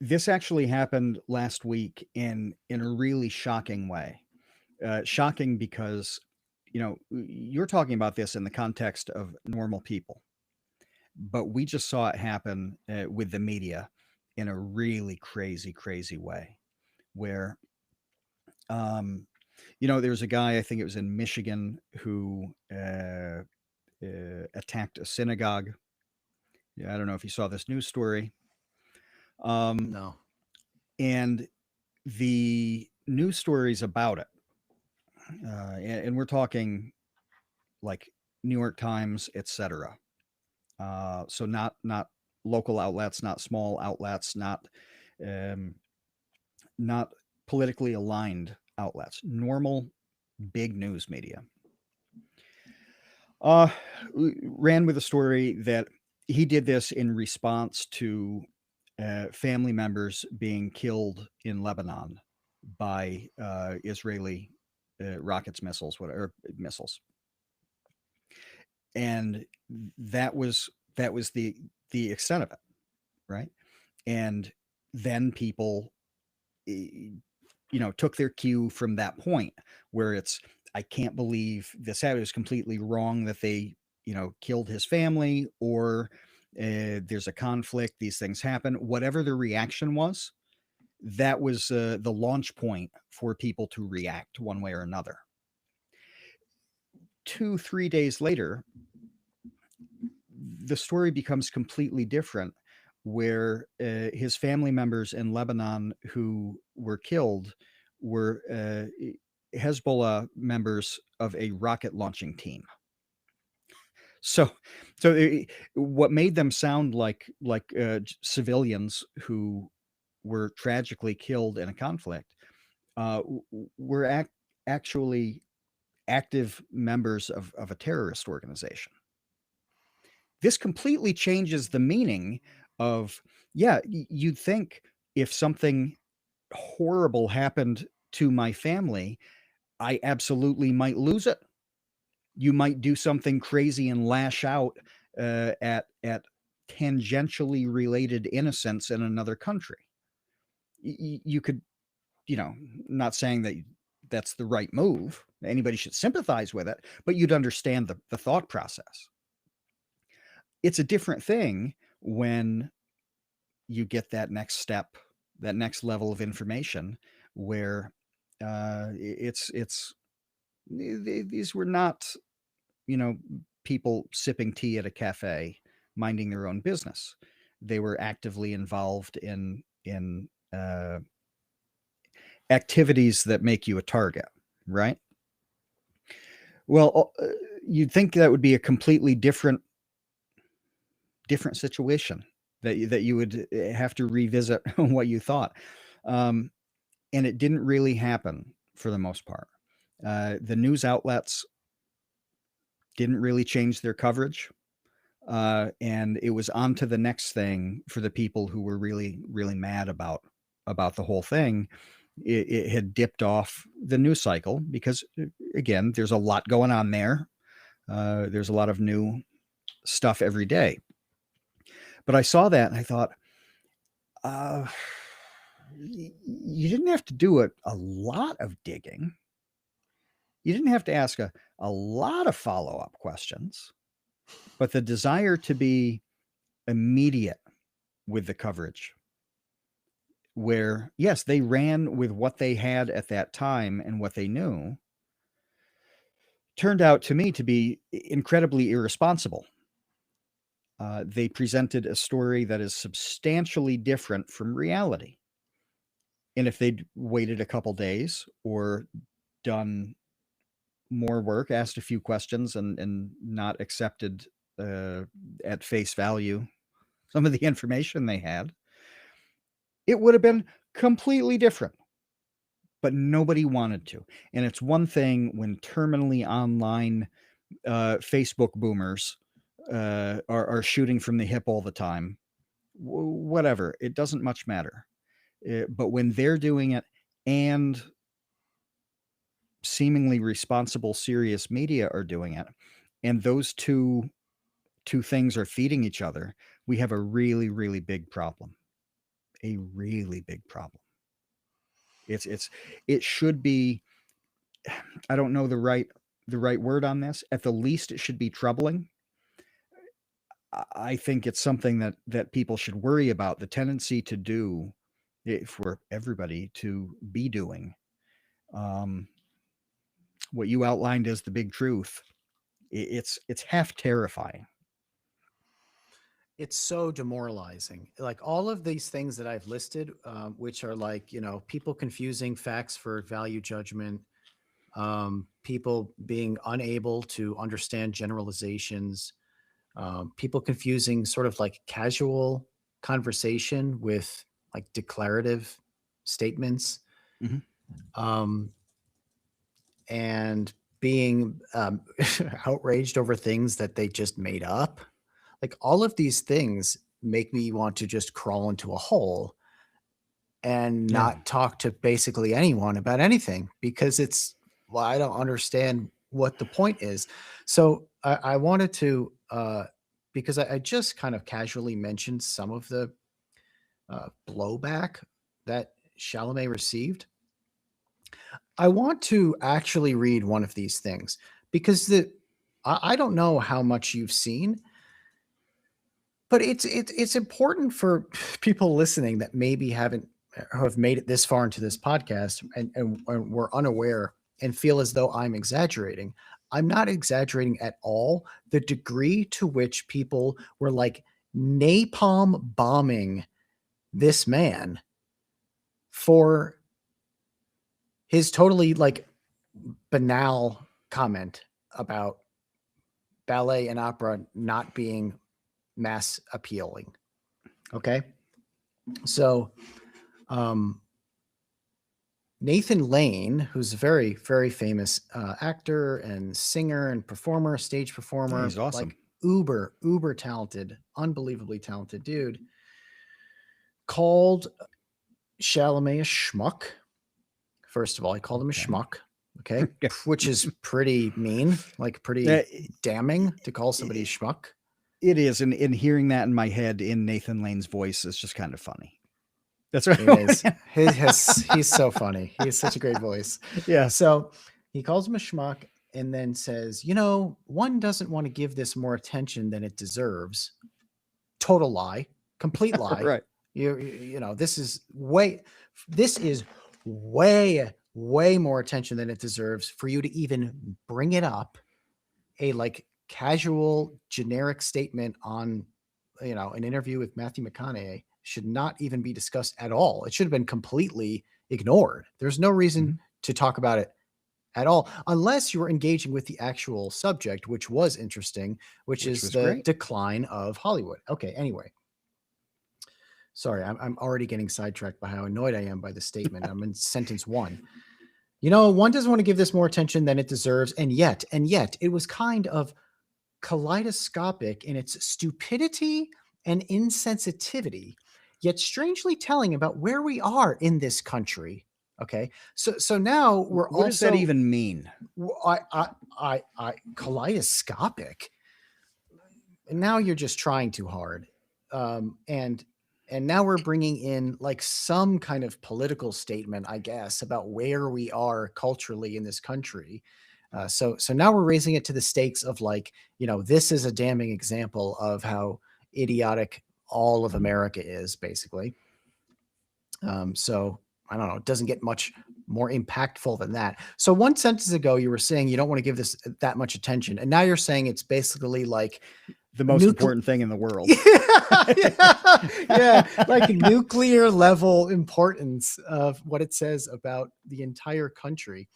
This actually happened last week in a really shocking way. Shocking because, you're talking about this in the context of normal people, but we just saw it happen with the media in a really crazy, crazy way where, there's a guy, I think it was in Michigan, who attacked a synagogue. I don't know if you saw this news story. No. And the news stories about it, and we're talking like New York Times, etc. So not local outlets, not small outlets, um, not politically aligned outlets, normal big news media. Uh, ran with a story that he did this in response to family members being killed in Lebanon by Israeli rockets, missiles, whatever missiles, and that was the extent of it, right? And then people, took their cue from that point where it's, I can't believe this happened. It was completely wrong that they, killed his family, or there's a conflict. These things happen. Whatever the reaction was, that was the launch point for people to react one way or another. 2, 3 days later, the story becomes completely different, where his family members in Lebanon who were killed were Hezbollah members of a rocket launching team. So, what made them sound like civilians who were tragically killed in a conflict were actually active members of a terrorist organization. This completely changes the meaning of, yeah, you'd think if something horrible happened to my family, I absolutely might lose it. You might do something crazy and lash out at tangentially related innocents in another country. You could, not saying that that's the right move. Anybody should sympathize with it, but you'd understand the thought process. It's a different thing when you get that next step, that next level of information, where it's these were not, you know, people sipping tea at a cafe, minding their own business. They were actively involved in activities that make you a target, right? Well, you'd think that would be a completely different situation, that you would have to revisit what you thought. Um, and it didn't really happen for the most part. The news outlets didn't really change their coverage. And it was on to the next thing for the people who were really, really mad about the whole thing. It had dipped off the news cycle because, again, there's a lot going on there. There's a lot of new stuff every day. But I saw that and I thought, uh, you didn't have to do a lot of digging. You didn't have to ask a lot of follow-up questions, but the desire to be immediate with the coverage, where, yes, they ran with what they had at that time and what they knew, turned out to me to be incredibly irresponsible. They presented a story that is substantially different from reality. And if they'd waited a couple days or done more work, asked a few questions, and not accepted at face value some of the information they had, it would have been completely different. But nobody wanted to. And it's one thing when terminally online Facebook boomers are shooting from the hip all the time. Whatever, it doesn't much matter. But when they're doing it and seemingly responsible, serious media are doing it, and those two things are feeding each other, we have a really, really big problem. A really big problem. It should be, I don't know the right word on this. At the least, it should be troubling. I think it's something that people should worry about. The tendency to do, for everybody to be doing, um, what you outlined as the big truth. It's half terrifying. it's so demoralizing. Like all of these things that I've listed, which are like, people confusing facts for value judgment, people being unable to understand generalizations, people confusing sort of like casual conversation with like declarative statements, Mhm. um, and being outraged over things that they just made up. Like all of these things make me want to just crawl into a hole and Yeah. not talk to basically anyone about anything because well, I don't understand what the point is. So I wanted to, because I just kind of casually mentioned some of the blowback that Chalamet received. I want to actually read one of these things because I don't know how much you've seen, but it's important for people listening that maybe haven't who have made it this far into this podcast and were unaware and feel as though I'm exaggerating. I'm not exaggerating at all. The degree to which people were like napalm bombing this man for his totally like banal comment about ballet and opera not being mass appealing. Okay. So, um, Nathan Lane, who's a very, very famous actor and singer and performer, stage Yeah, performer, he's awesome. like uber talented, unbelievably talented dude, called Chalamet a schmuck. First of all, he called him a Okay. schmuck. Okay. Yeah. Which is pretty mean, like pretty Uh, damning to call somebody a it, schmuck. it is, and in hearing that in my head in Nathan Lane's voice is just kind of funny. That's right. It is. He's so funny. He has such a great voice. Yeah. So he calls him a schmuck and then says, one doesn't want to give this more attention than it deserves. Total lie, complete lie. Right. This is way more attention than it deserves for you to even bring it up. A like casual generic statement on an interview with Matthew McConaughey should not even be discussed at all. It should have been completely ignored. There's no reason to talk about it at all, unless you were engaging with the actual subject, which was interesting, which is was the great. decline of Hollywood. Okay, anyway. Sorry, I'm already getting sidetracked by how annoyed I am by the statement. I'm in sentence one. One doesn't want to give this more attention than it deserves, and yet, it was kind of kaleidoscopic in its stupidity and insensitivity, yet strangely telling about where we are in this country. Okay, so now we're What does that even mean? I kaleidoscopic. And now you're just trying too hard, and now we're bringing in like some kind of political statement, I guess, about where we are culturally in this country. So now we're raising it to the stakes of like, this is a damning example of how idiotic all of America is, basically. So I don't know, it doesn't get much more impactful than that. So one sentence ago, you were saying you don't want to give this that much attention, and now you're saying it's basically like The most important thing in the world. yeah, like nuclear level importance of what it says about the entire country.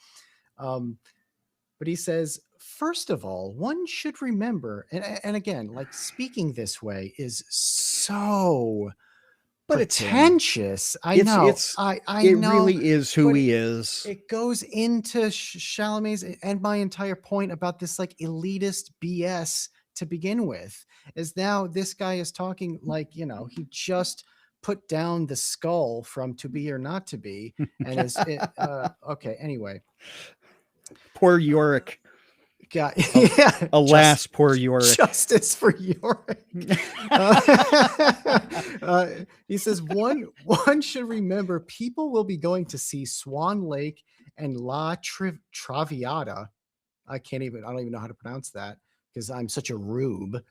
But he says, first of all, one should remember, and again, like speaking this way is so But it's him. pretentious. I It's know. it's I it know. really is who but he is. It goes into Chalamet's and my entire point about this like elitist BS to begin with. Is now this guy is talking like, he just put down the skull from To Be or Not to Be, and okay. Anyway, Poor Yorick. God, yeah. Alas, poor Yorick. Justice for Yorick. He says one should remember people will be going to see Swan Lake and La Traviata. I don't even know how to pronounce that because I'm such a rube.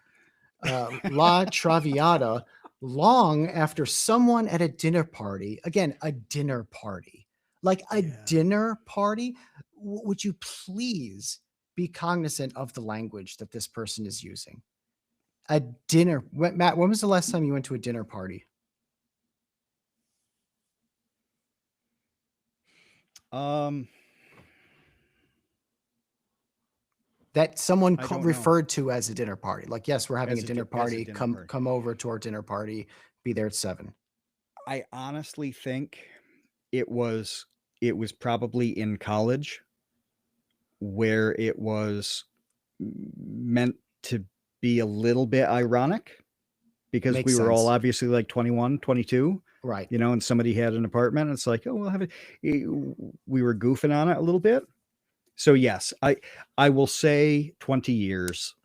La Traviata long after someone at a dinner party, again, a dinner party, like a dinner party. Would you please be cognizant of the language that this person is using? A dinner. Matt, when was the last time you went to a dinner party? Um, That someone I don't know. referred to as a dinner party. Like, yes, we're having As a a dinner party. dinner Come party. come over to our dinner party. Be there at 7. I honestly think it was it was probably in college where it was meant to be a little bit ironic because Makes we were all sense. obviously like 21, 22, Right. and somebody had an apartment. And it's like, oh, we'll have it. We were goofing on it a little bit. So yes, I will say 20 years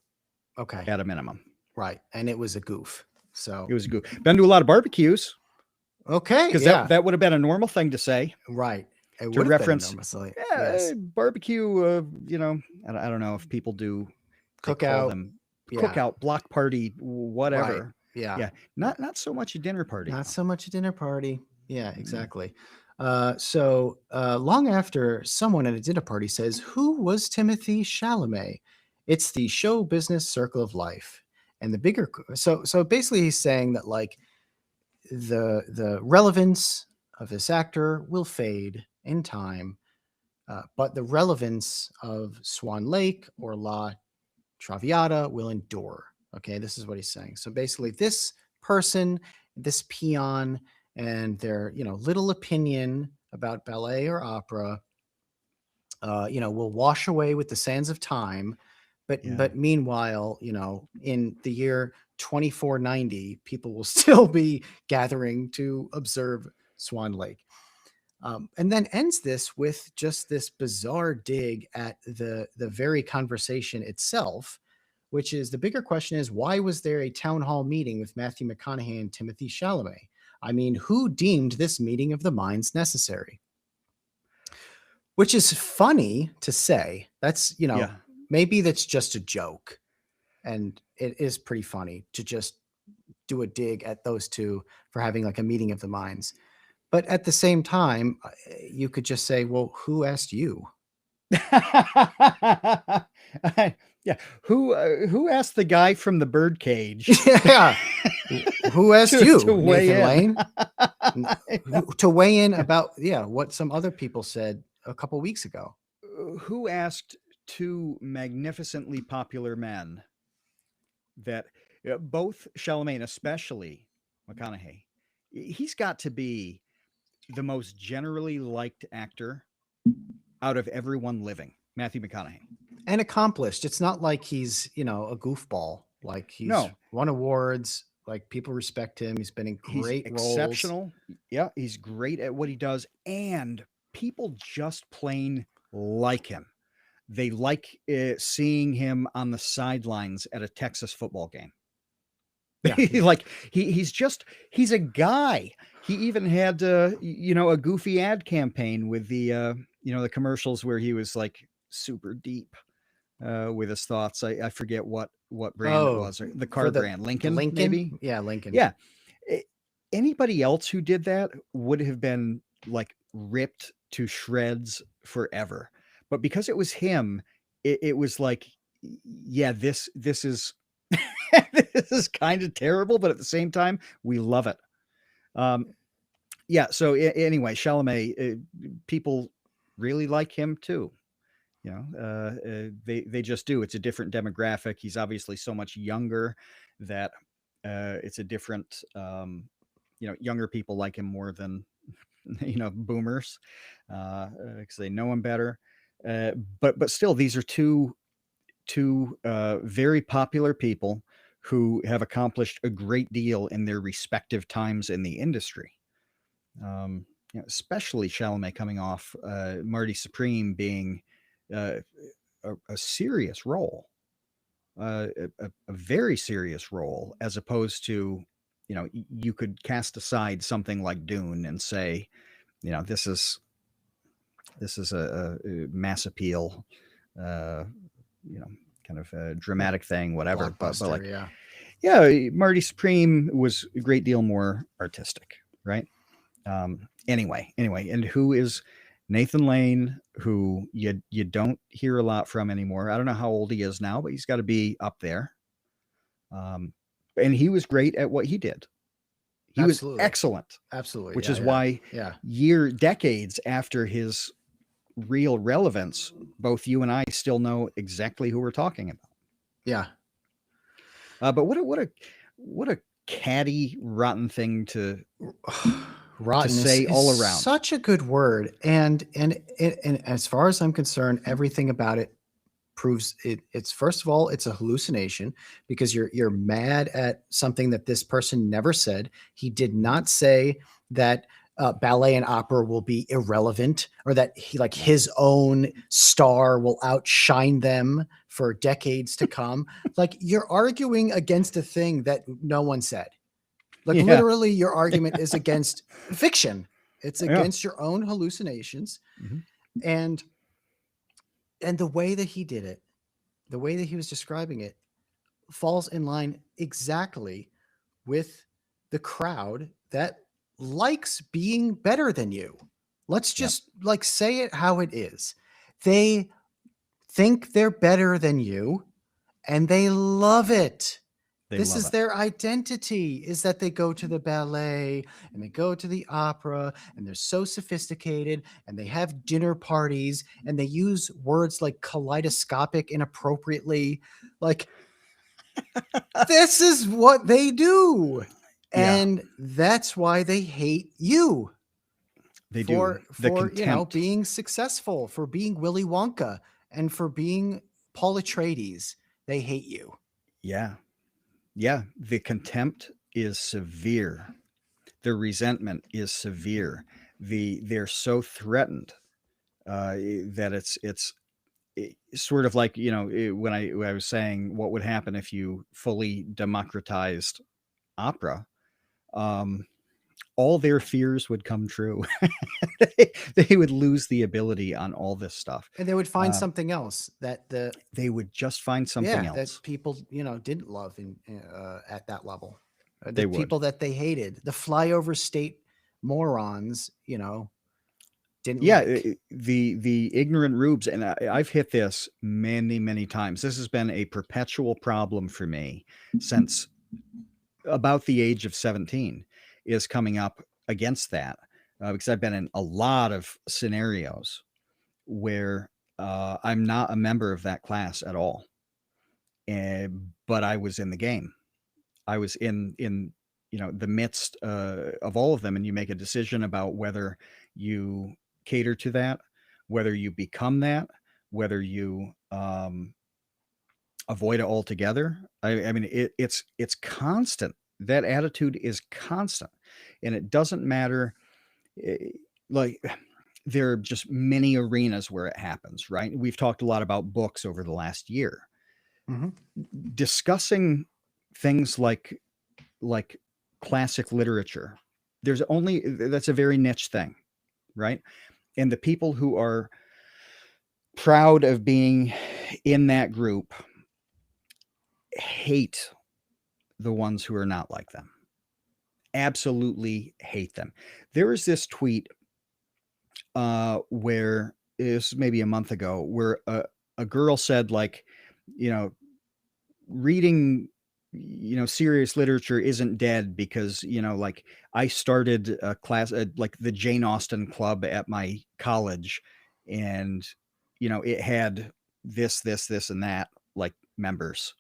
Okay. at a minimum. Right. And it was a goof. So It was a goof. Been to a lot of barbecues okay. because Yeah. that would have been a normal thing to say. Right. It To would have been reference, enormously. yeah, Yes. barbecue. I don't know if people do. They call Cookout. them Yeah. cookout, block party, Right. whatever. Yeah. Yeah, not so much a dinner party. Not so much a dinner party. Yeah, Mm. exactly. So long after someone at a dinner party says, "Who was Timothée Chalamet?" It's the show business circle of life, and the bigger. So basically, he's saying that like the relevance of this actor will fade in time, but the relevance of Swan Lake or La Traviata will endure. Okay, this is what he's saying. So basically, this person, this peon, and their little opinion about ballet or opera, will wash away with the sands of time. But Yeah. but meanwhile, in the year 2490, people will still be gathering to observe Swan Lake. And then ends this with just this bizarre dig at the very conversation itself, which is the bigger question is why was there a town hall meeting with Matthew McConaughey and Timothée Chalamet? I mean, who deemed this meeting of the minds necessary? Which is funny to say. That's Yeah. maybe that's just a joke, and it is pretty funny to just do a dig at those two for having like a meeting of the minds. But at the same time, you could just say, "Well, who asked you?" Yeah. Who asked the guy from the birdcage Yeah. Who asked you, to weigh Nathan in? Lane? To weigh in about what some other people said a couple weeks ago. Who asked two magnificently popular men that both Chalamet and especially McConaughey, he's got to be the most generally liked actor out of everyone living, Matthew McConaughey. And accomplished. It's not like he's, a goofball. Like he's No, won awards. Like people respect him. He's been in he's great roles. exceptional. Yeah, he's great at what he does. And people just plain like him. They like seeing him on the sidelines at a Texas football game. Yeah. Like he's a guy. He even had a goofy ad campaign with the the commercials where he was like super deep with his thoughts. I forget what brand it was. The car brand, Lincoln, maybe. Yeah, Lincoln. Yeah. Anybody else who did that would have been like ripped to shreds forever. But because it was him, it was like, yeah, this is this is kind of terrible, but at the same time, we love it. Yeah. So anyway, Chalamet, people really like him too. They just do. It's a different demographic. He's obviously so much younger that it's a different. Younger people like him more than boomers because they know him better. But still, these are two very popular people who have accomplished a great deal in their respective times in the industry. Especially Chalamet coming off Marty Supreme being a serious role, a very serious role, as opposed to, you could cast aside something like Dune and say, this is a mass appeal, kind of a dramatic thing, whatever. But like, yeah, Marty Supreme was a great deal more artistic, right? Anyway, and who is Nathan Lane, who you don't hear a lot from anymore. I don't know how old he is now, but he's got to be up there. Um, and he was great at what he did. He was Absolutely. excellent, Absolutely. which Yeah. is Yeah. why Yeah. decades after his real relevance, both you and I still know exactly who we're talking about. Yeah. But what a catty, rotten thing to Rottenness say is all around. such a good word. And as far as I'm concerned, everything about it proves it. It's first of all, it's a hallucination because you're mad at something that this person never said. He did not say that ballet and opera will be irrelevant, or that he, like, No. his own star will outshine them for decades to come. Like, you're arguing against a thing that no one said. Like, Yeah, literally, your argument is against fiction. It's yeah. against your own hallucinations. Mhm. And the way that he did it, the way that he was describing it, falls in line exactly with the crowd that likes being better than you. Let's Yep. just, like, say it how it is. They think they're better than you and they love it. They This love is it. their identity, is that they go to the ballet and they go to the opera and they're so sophisticated and they have dinner parties and they use words like kaleidoscopic inappropriately. Like, this is what they do. Yeah, And that's why they hate you they do. The contempt. being successful, for being Willy Wonka, and for being Paul Atreides. They hate you. Yeah, yeah. The contempt is severe. The resentment is severe. They're so threatened that it's sort of like, when I was saying what would happen if you fully democratized opera. Um, all their fears would come true. They would lose the ability on all this stuff. And they would find Uh, something else that they would just find something else. that people, didn't love at that level. The They would. people that they hated, the flyover state morons, didn't Yeah, like. the ignorant rubes, and I've hit this many, many times. This has been a perpetual problem for me since about the age of 17, is coming up against that, because I've been in a lot of scenarios where I'm not a member of that class at all, but I was in the game. I was in the midst of all of them, and you make a decision about whether you cater to that, whether you become that, whether you avoid it altogether. I mean, it's constant. That attitude is constant, and it doesn't matter. eh, Like, there are just many arenas where it happens. Right? We've talked a lot about books over the last year, Mhm. discussing things like classic literature. That's a very niche thing, right? And the people who are proud of being in that group hate the ones who are not like them. Absolutely hate them. There was this tweet where it was maybe a month ago, where a girl said, like, you know, reading serious literature isn't dead because, like, I started a class, like the Jane Austen club at my college, and it had this and that, like, members,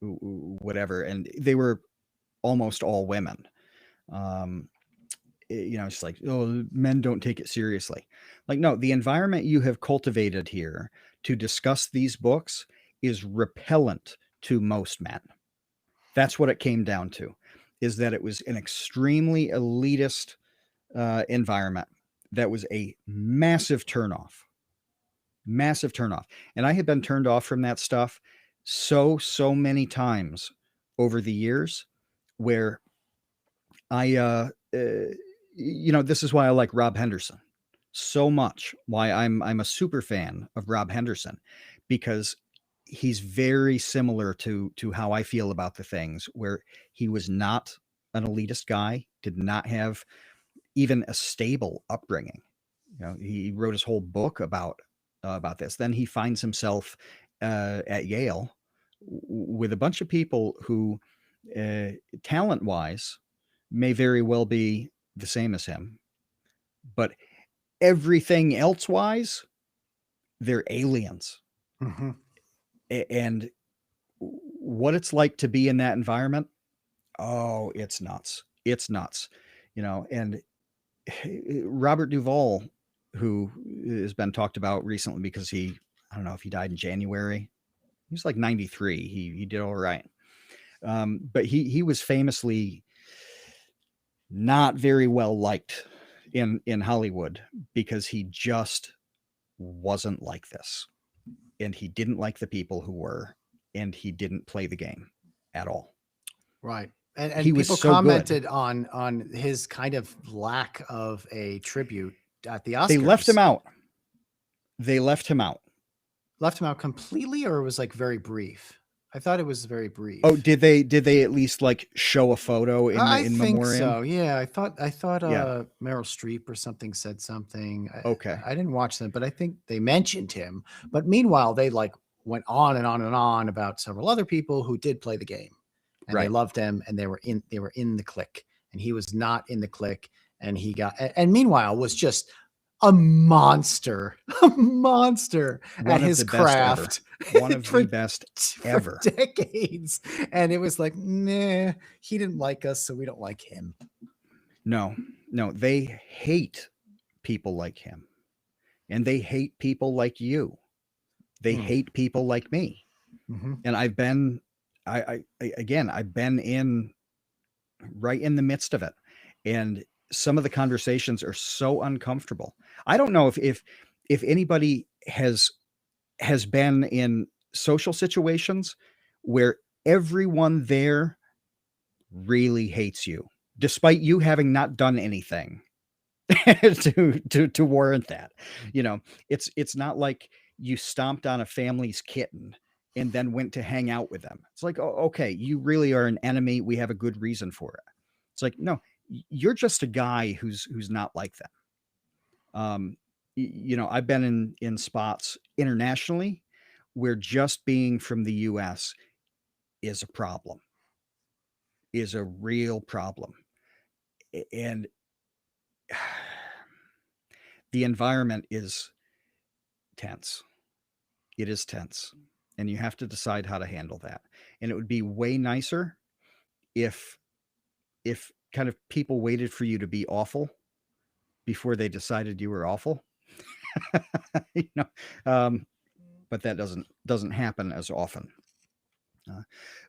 whatever, and they were almost all women. um it's like, oh, men don't take it seriously. Like, no, the environment you have cultivated here to discuss these books is repellent to most men. That's what it came down to, is that it was an extremely elitist environment that was a massive turnoff, massive turnoff. And I had been turned off from that stuff so many times over the years, where this is why I like Rob Henderson so much. Why I'm a super fan of Rob Henderson, because he's very similar to how I feel about the things, where he was not an elitist guy, did not have even a stable upbringing. He wrote his whole book about this. Then he finds himself at Yale, with a bunch of people who, talent-wise, may very well be the same as him, but everything else-wise, they're aliens. Mhm. And what it's like to be in that environment, oh, it's nuts. It's nuts. And Robert Duvall, who has been talked about recently because I don't know if he died in January. He was like 93. He did all right. But he was famously not very well liked in Hollywood because he just wasn't like this. And he didn't like the people who were, and he didn't play the game at all. Right. He And was people so good. commented on his kind of lack of a tribute at the Oscars. They left him out. They left him out. Left him out completely, or it was like very brief? I thought it was very brief. Oh, did they at least like show a photo in I in think memoriam? so. Yeah, I thought Yeah. Meryl Streep or something said something. Okay. I didn't watch them, but I think they mentioned him. But meanwhile, they like went on and on and on about several other people who did play the game, and they Right. loved him, and they were in the clique, and he was not in the clique, and he got and meanwhile was just a monster at One of his the best ever. craft One of for, the best for ever. decades. And it was like, nah, he didn't like us, so we don't like him. No, they hate people like him, and they hate people like you. They hate people like me. Mm-hmm. And I've been in right in the midst of it, and some of the conversations are so uncomfortable. I don't know if anybody has been in social situations where everyone there really hates you, despite you having not done anything to warrant that. It's not like you stomped on a family's kitten and then went to hang out with them. It's like, oh, okay, you really are an enemy. We have a good reason for it. It's like, no, you're just a guy who's not like that. I've been in spots internationally where just being from the US is a problem, is a real problem. And the environment is tense. It is tense. And you have to decide how to handle that. And it would be way nicer if kind of people waited for you to be awful before they decided you were awful. But that doesn't happen as often.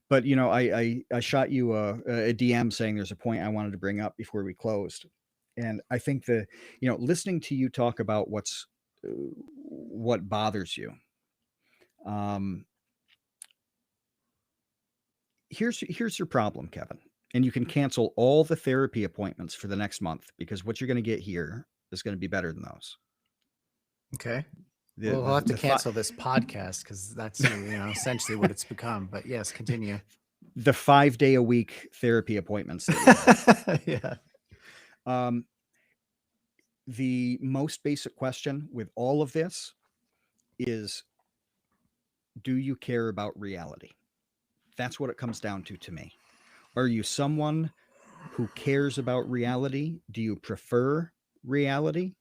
But I shot you a DM saying there's a point I wanted to bring up before we closed, and I think listening to you talk about what bothers you. Here's your problem, Kevin, and you can cancel all the therapy appointments for the next month because what you're going to get here is going to be better than those. Okay. We'll have to cancel this podcast because that's essentially what it's become. But yes, continue. The 5-day-a-week therapy appointments. Yeah. The most basic question with all of this is, do you care about reality? That's what it comes down to me. Are you someone who cares about reality? Do you prefer reality?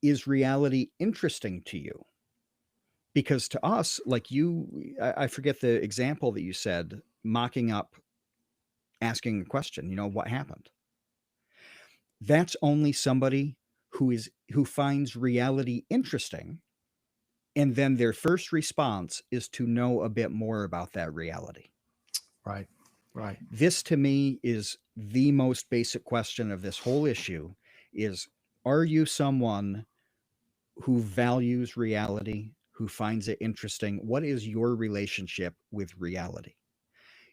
Is reality interesting to you? Because to us, like I forget the example that you said, mocking up, asking a question, what happened? That's only somebody who finds reality interesting, and then their first response is to know a bit more about that reality. Right. This to me is the most basic question of this whole issue is, are you someone who values reality, who finds it interesting? What is your relationship with reality?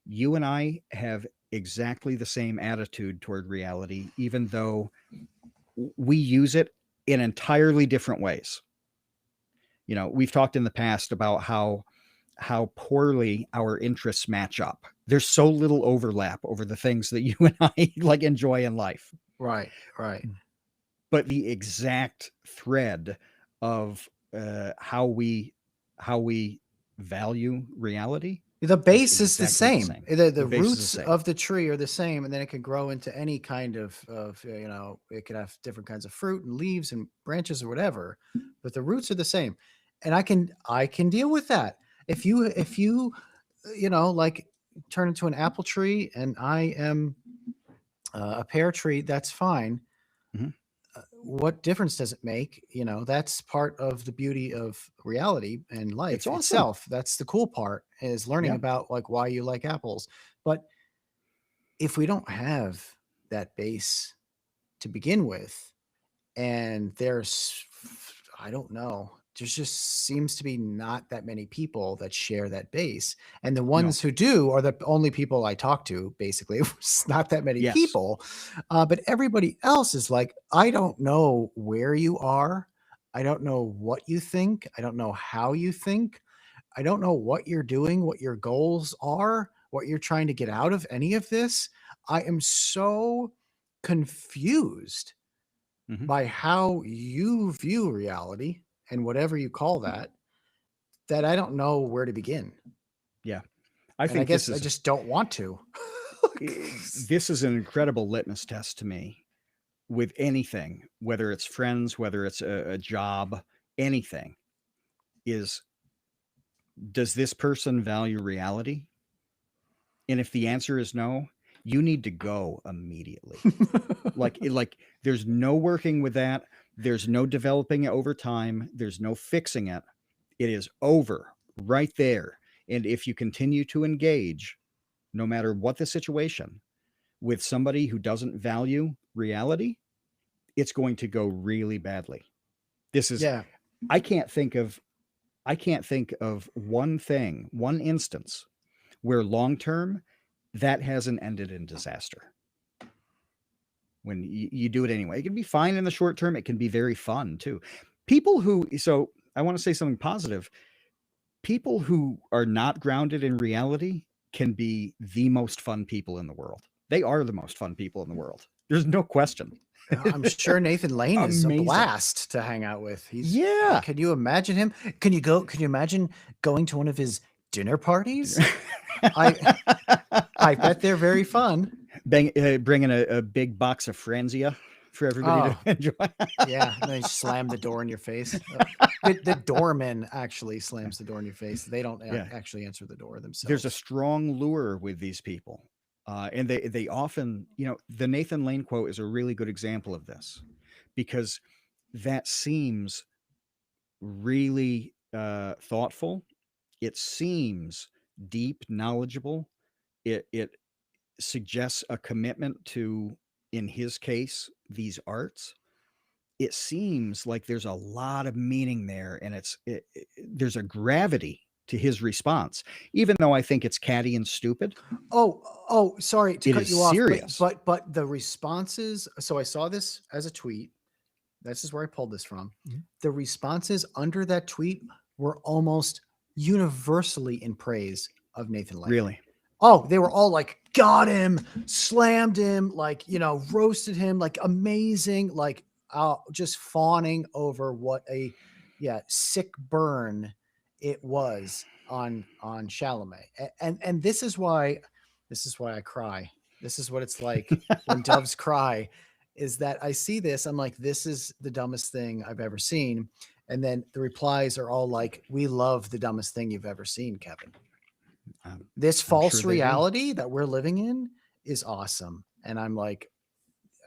You and I have exactly the same attitude toward reality, even though we use it in entirely different ways. We've talked in the past about how poorly our interests match up. There's so little overlap over the things that you and I like enjoy in life. Right. But the exact thread of how we value reality The is base is the exactly the same. same. The The base is the roots same. of the tree are the same, and then it can grow into any kind of it could have different kinds of fruit and leaves and branches or whatever, but the roots are the same. And I can deal with that. If you like turn into an apple tree and I am a pear tree, that's fine. Mhm. What difference does it make? That's part of the beauty of reality and It's life awesome. itself. That's the cool part, is learning Yeah. about like why you like apples. But if we don't have that base to begin with, and I don't know, there's just seems to be not that many people that share that base, and the No. ones who do are the only people I talk to, basically. It's not that many Yes. people, but everybody else is like, I don't know where you are, I don't know what you think, I don't know how you think, I don't know what you're doing, what your goals are, what you're trying to get out of any of this. I am so confused Mhm. by how you view reality and whatever you call that, that I don't know where to begin. Yeah. I And I think this guess I is just don't want to. this is an incredible litmus test to me with anything, whether it's friends, whether it's a job, anything, is does this person value reality? And if the answer is no, you need to go immediately. Like there's no working with that. There's no developing it over time. There's no fixing it. It is over right there. And if you continue to engage, no matter what the situation, with somebody who doesn't value reality, it's going to go really badly. This is Yeah. I can't think of I can't think of one thing, one instance where long term that hasn't ended in disaster. When you do it anyway, it can be fine in the short term. It can be very fun too. People who so I want to say something positive. People who are not grounded in reality can be the most fun people in the world. They are the most fun people in the world. There's no question. I'm sure Nathan Lane is a Amazing. blast to hang out with. Yeah. Can you imagine him? Can you imagine going to one of his dinner parties? I I bet they're very fun. Bringing a big box of Franzia for everybody to Oh, enjoy. yeah, and they slam the door in your face. The doorman actually slams the door in your face. They don't Yeah. actually answer the door There's a themselves. strong lure with these people. And they often, the Nathan Lane quote is a really good example of this because that seems really thoughtful. It seems deep, knowledgeable. It suggests a commitment to, in his case, these arts. It seems like there's a lot of meaning there, and there's a gravity to his response, even though I think it's catty and stupid. Oh, sorry to It cut is you off, serious. but the responses. So I saw this as a tweet. This is where I pulled this from. Mhm. The responses under that tweet were almost universally in praise of Nathan Lane. Really. Oh, they were all like, got him, slammed him, like, roasted him, like amazing, like just fawning over what a sick burn it was on Chalamet. And this is why I cry. This is what it's like when doves cry, is that I see this, I'm like, this is the dumbest thing I've ever seen. And then the replies are all like, we love the dumbest thing you've ever seen, Kevin. um, This I'm sure false they do. reality that we're living in is awesome. And I'm like,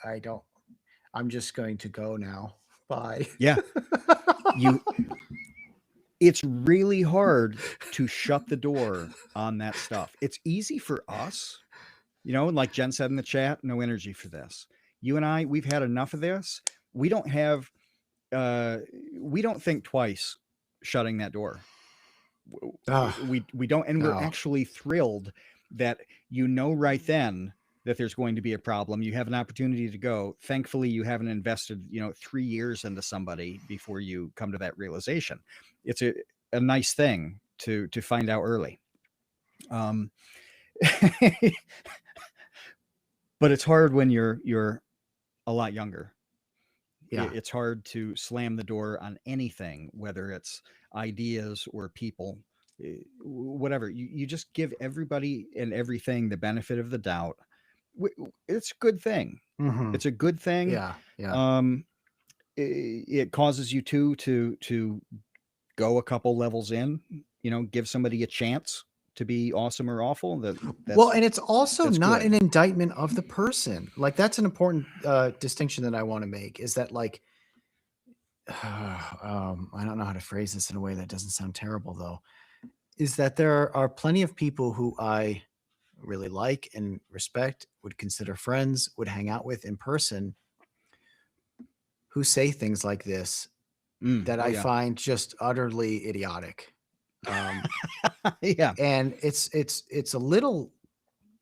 I don't, I'm just going to go now. Bye. Yeah. You It's really hard to shut the door on that stuff. It's easy for us, and like Jen said in the chat, no energy for this. You and I, we've had enough of this. We don't have uh we don't think twice shutting that door. Oh, We don't, and we're no. actually thrilled that right then that there's going to be a problem. You have an opportunity to go. Thankfully, you haven't invested 3 years into somebody before you come to that realization. It's a nice thing to find out early. Um, but it's hard when you're a lot younger. Yeah. It's hard to slam the door on anything, whether it's ideas or people, whatever. You just give everybody and everything the benefit of the doubt. It's a good thing. Mhm. It's a good thing. Yeah, yeah. Um, it causes you to go a couple levels in, give somebody a chance to be awesome or awful. Well, and it's also That's not an good. indictment of the person. Like, that's an important distinction that I want to make, is that, like, I don't know how to phrase this in a way that doesn't sound terrible, though, is that there are plenty of people who I really like and respect, would consider friends, would hang out with in person, who say things like this that Oh I yeah. find just utterly idiotic. Um, Yeah. and it's a little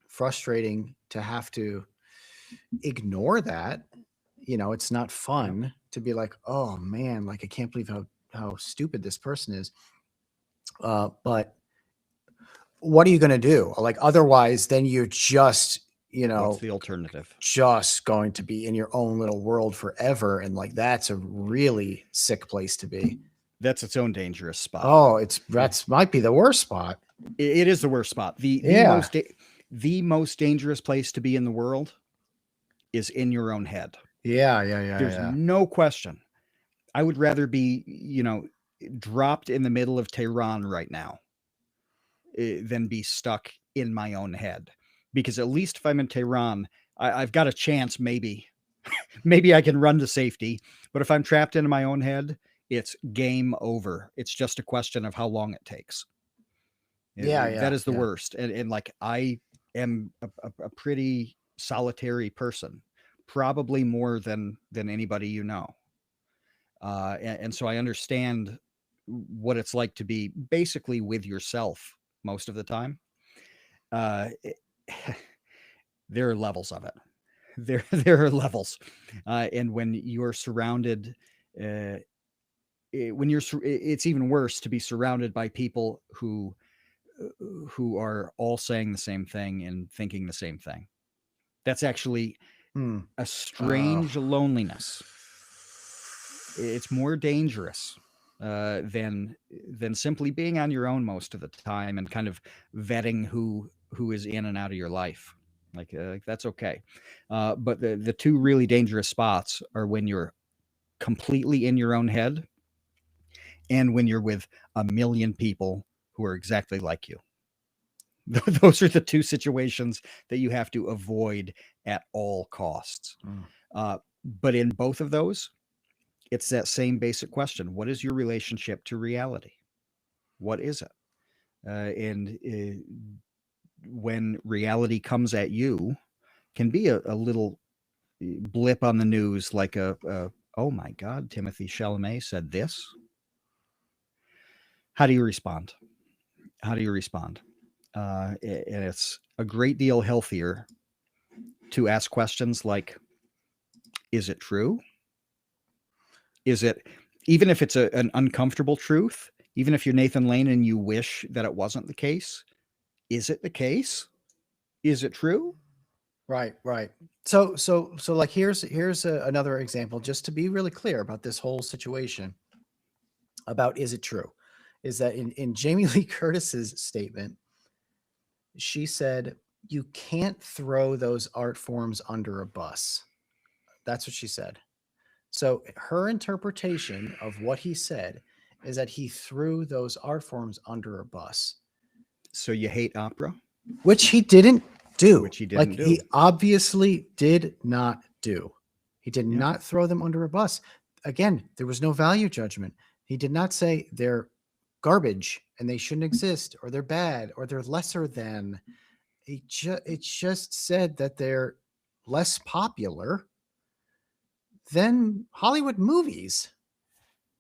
frustrating to have to ignore that. It's not Yeah. fun to be like, oh man, like I can't believe how stupid this person is. But what are you going to do? Like, otherwise, then you're just, What's the alternative? just going to be in your own little world forever. And like, that's a really sick place to be. That's its own dangerous spot. Oh, that's might be the worst spot. It is the worst spot. Yeah. The most dangerous place to be in the world is in your own head. Yeah. There's no question. I would rather be, dropped in the middle of Tehran right now than be stuck in my own head. Because at least if I'm in Tehran, I've got a chance, maybe. Maybe I can run to safety. But if I'm trapped in my own head, it's game over. It's just a question of how long it takes. Yeah. That is the Yeah. worst. And like, I am a pretty solitary person, probably more than anybody you know. And so I understand what it's like to be basically with yourself most of the time. It, there are levels of it. There are levels, and when you're surrounded, it's even worse to be surrounded by people who are all saying the same thing and thinking the same thing. That's actually Hmm. a strange loneliness. It's more dangerous than simply being on your own most of the time and kind of vetting who is in and out of your life. Like that's okay, but the two really dangerous spots are when you're completely in your own head and when you're with a million people who are exactly like you. Those are the two situations that you have to avoid at all costs. But in both of those, it's that same basic question: what is your relationship to reality? What is it? And when reality comes at you, can be a little blip on the news, like oh my God, Timothée Chalamet said this. How do you respond? How do you respond? And it's a great deal healthier to ask questions like, is it true? Is it, even if it's an uncomfortable truth, even if you're Nathan Lane and you wish that it wasn't the case, is it the case? Is it true? Right. So like, here's another example, just to be really clear about this whole situation about is it true, is that in Jamie Lee Curtis's statement, she said, you can't throw those art forms under a bus. That's what she said. So her interpretation of what he said is that he threw those art forms under a bus. So you hate opera? Which he didn't do. Which he didn't like, do. He obviously did not do. He did Yeah. not throw them under a bus. Again, there was no value judgment. He did not say they're garbage and they shouldn't exist, or they're bad, or they're lesser than. It just said that they're less popular than Hollywood movies,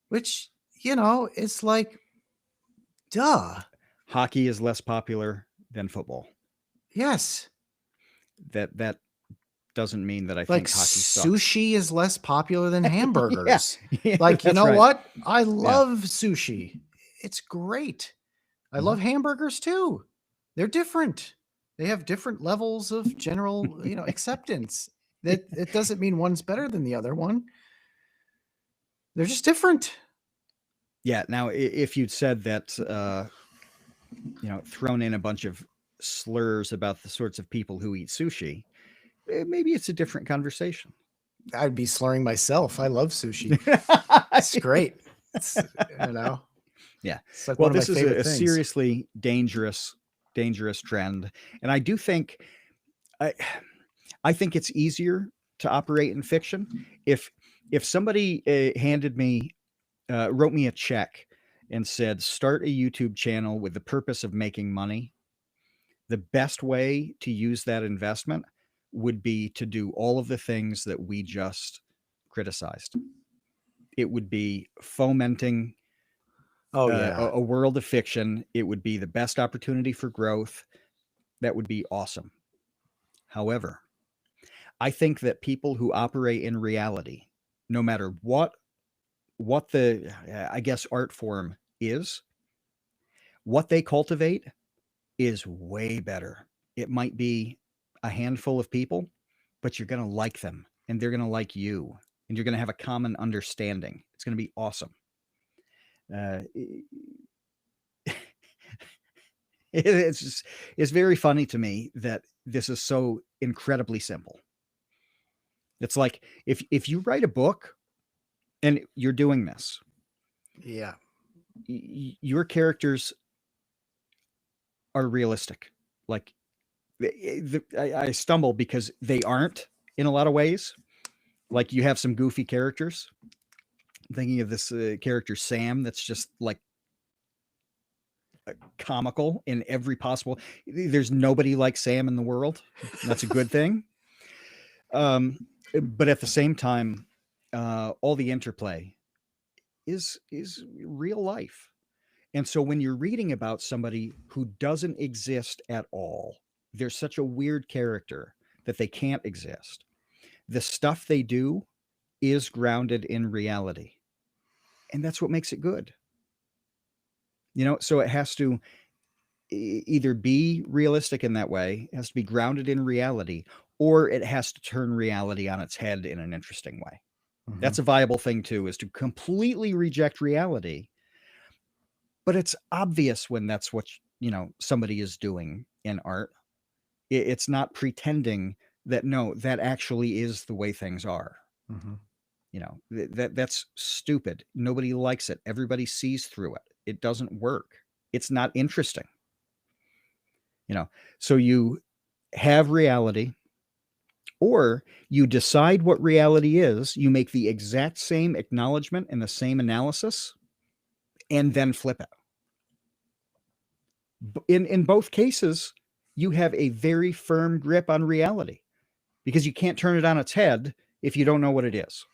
which, it's like, duh. Hockey is less popular than football. Yes. That doesn't mean that I Like, think hockey sucks. sushi is less popular than hamburgers. Yeah, like, you that's know right. what? I love sushi. It's great. I love hamburgers too. They're different. They have different levels of general, acceptance. That it doesn't mean one's better than the other one. They're just different. Yeah. Now, if you'd said that thrown in a bunch of slurs about the sorts of people who eat sushi, maybe it's a different conversation. I'd be slurring myself. I love sushi. It's great. It's, Yeah. it's like Well, one of my this is favorite a things. seriously dangerous trend. And I do think, I think it's easier to operate in fiction. If somebody wrote me a check and said, start a YouTube channel with the purpose of making money, the best way to use that investment would be to do all of the things that we just criticized. It would be fomenting Oh yeah. a world of fiction. It would be the best opportunity for growth. That would be awesome. However, I think that people who operate in reality, no matter what the I guess art form is, what they cultivate is way better. It might be a handful of people, but you're going to like them and they're going to like you and you're going to have a common understanding. It's going to be awesome. It's very funny to me that this is so incredibly simple. It's like if you write a book and you're doing this, Yeah. your characters are realistic. Like I stumble because they aren't in a lot of ways. Like you have some goofy characters. I'm thinking of this character Sam that's just like comical in every possible. There's nobody like Sam in the world. That's a good thing. But at the same time, all the interplay is real life. And so when you're reading about somebody who doesn't exist at all, they're such a weird character that they can't exist. The stuff they do is grounded in reality. And that's what makes it good. So it has to either be realistic in that way, it has to be grounded in reality, or it has to turn reality on its head in an interesting way. Mm-hmm. That's a viable thing too, is to completely reject reality. But it's obvious when that's what, somebody is doing in art. It's not pretending that, no, that actually is the way things are. Mm-hmm. That's stupid. Nobody likes it. Everybody sees through it. It doesn't work. It's not interesting. So you have reality, or you decide what reality is. You make the exact same acknowledgement and the same analysis, and then flip it. In both cases, you have a very firm grip on reality because you can't turn it on its head if you don't know what it is.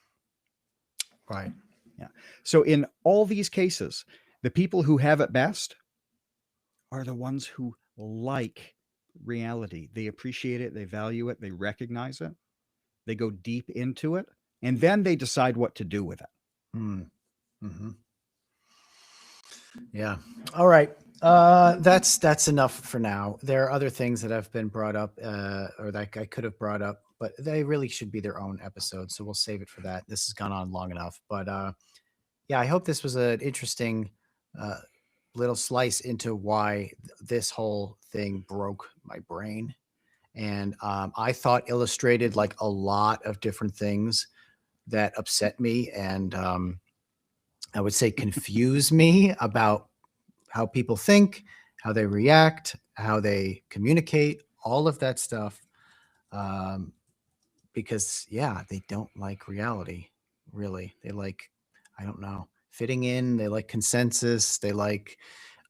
Right. Yeah. So in all these cases, the people who have it best are the ones who like reality. They appreciate it, they value it, they recognize it, they go deep into it, and then they decide what to do with it. Mm-hmm. Yeah. All right. That's enough for now. There are other things that have been brought up, or that I could have brought up, but they really should be their own episode. So we'll save it for that. This has gone on long enough, but yeah, I hope this was an interesting little slice into why this whole thing broke my brain. And I thought illustrated like a lot of different things that upset me and I would say confuse me about how people think, how they react, how they communicate, all of that stuff. Because yeah, they don't like reality, really. They like, I don't know, fitting in. They like consensus. They like,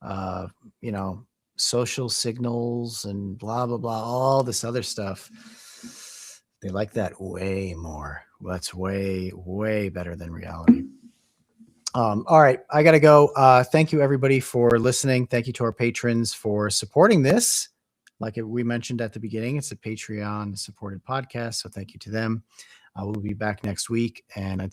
uh, you know, social signals and blah, blah, blah, all this other stuff. They like that way more. That's way, way better than reality. All right, I gotta go. Thank you everybody for listening. Thank you to our patrons for supporting this. Like we mentioned at the beginning, it's a Patreon supported podcast. So thank you to them. We'll be back next week. And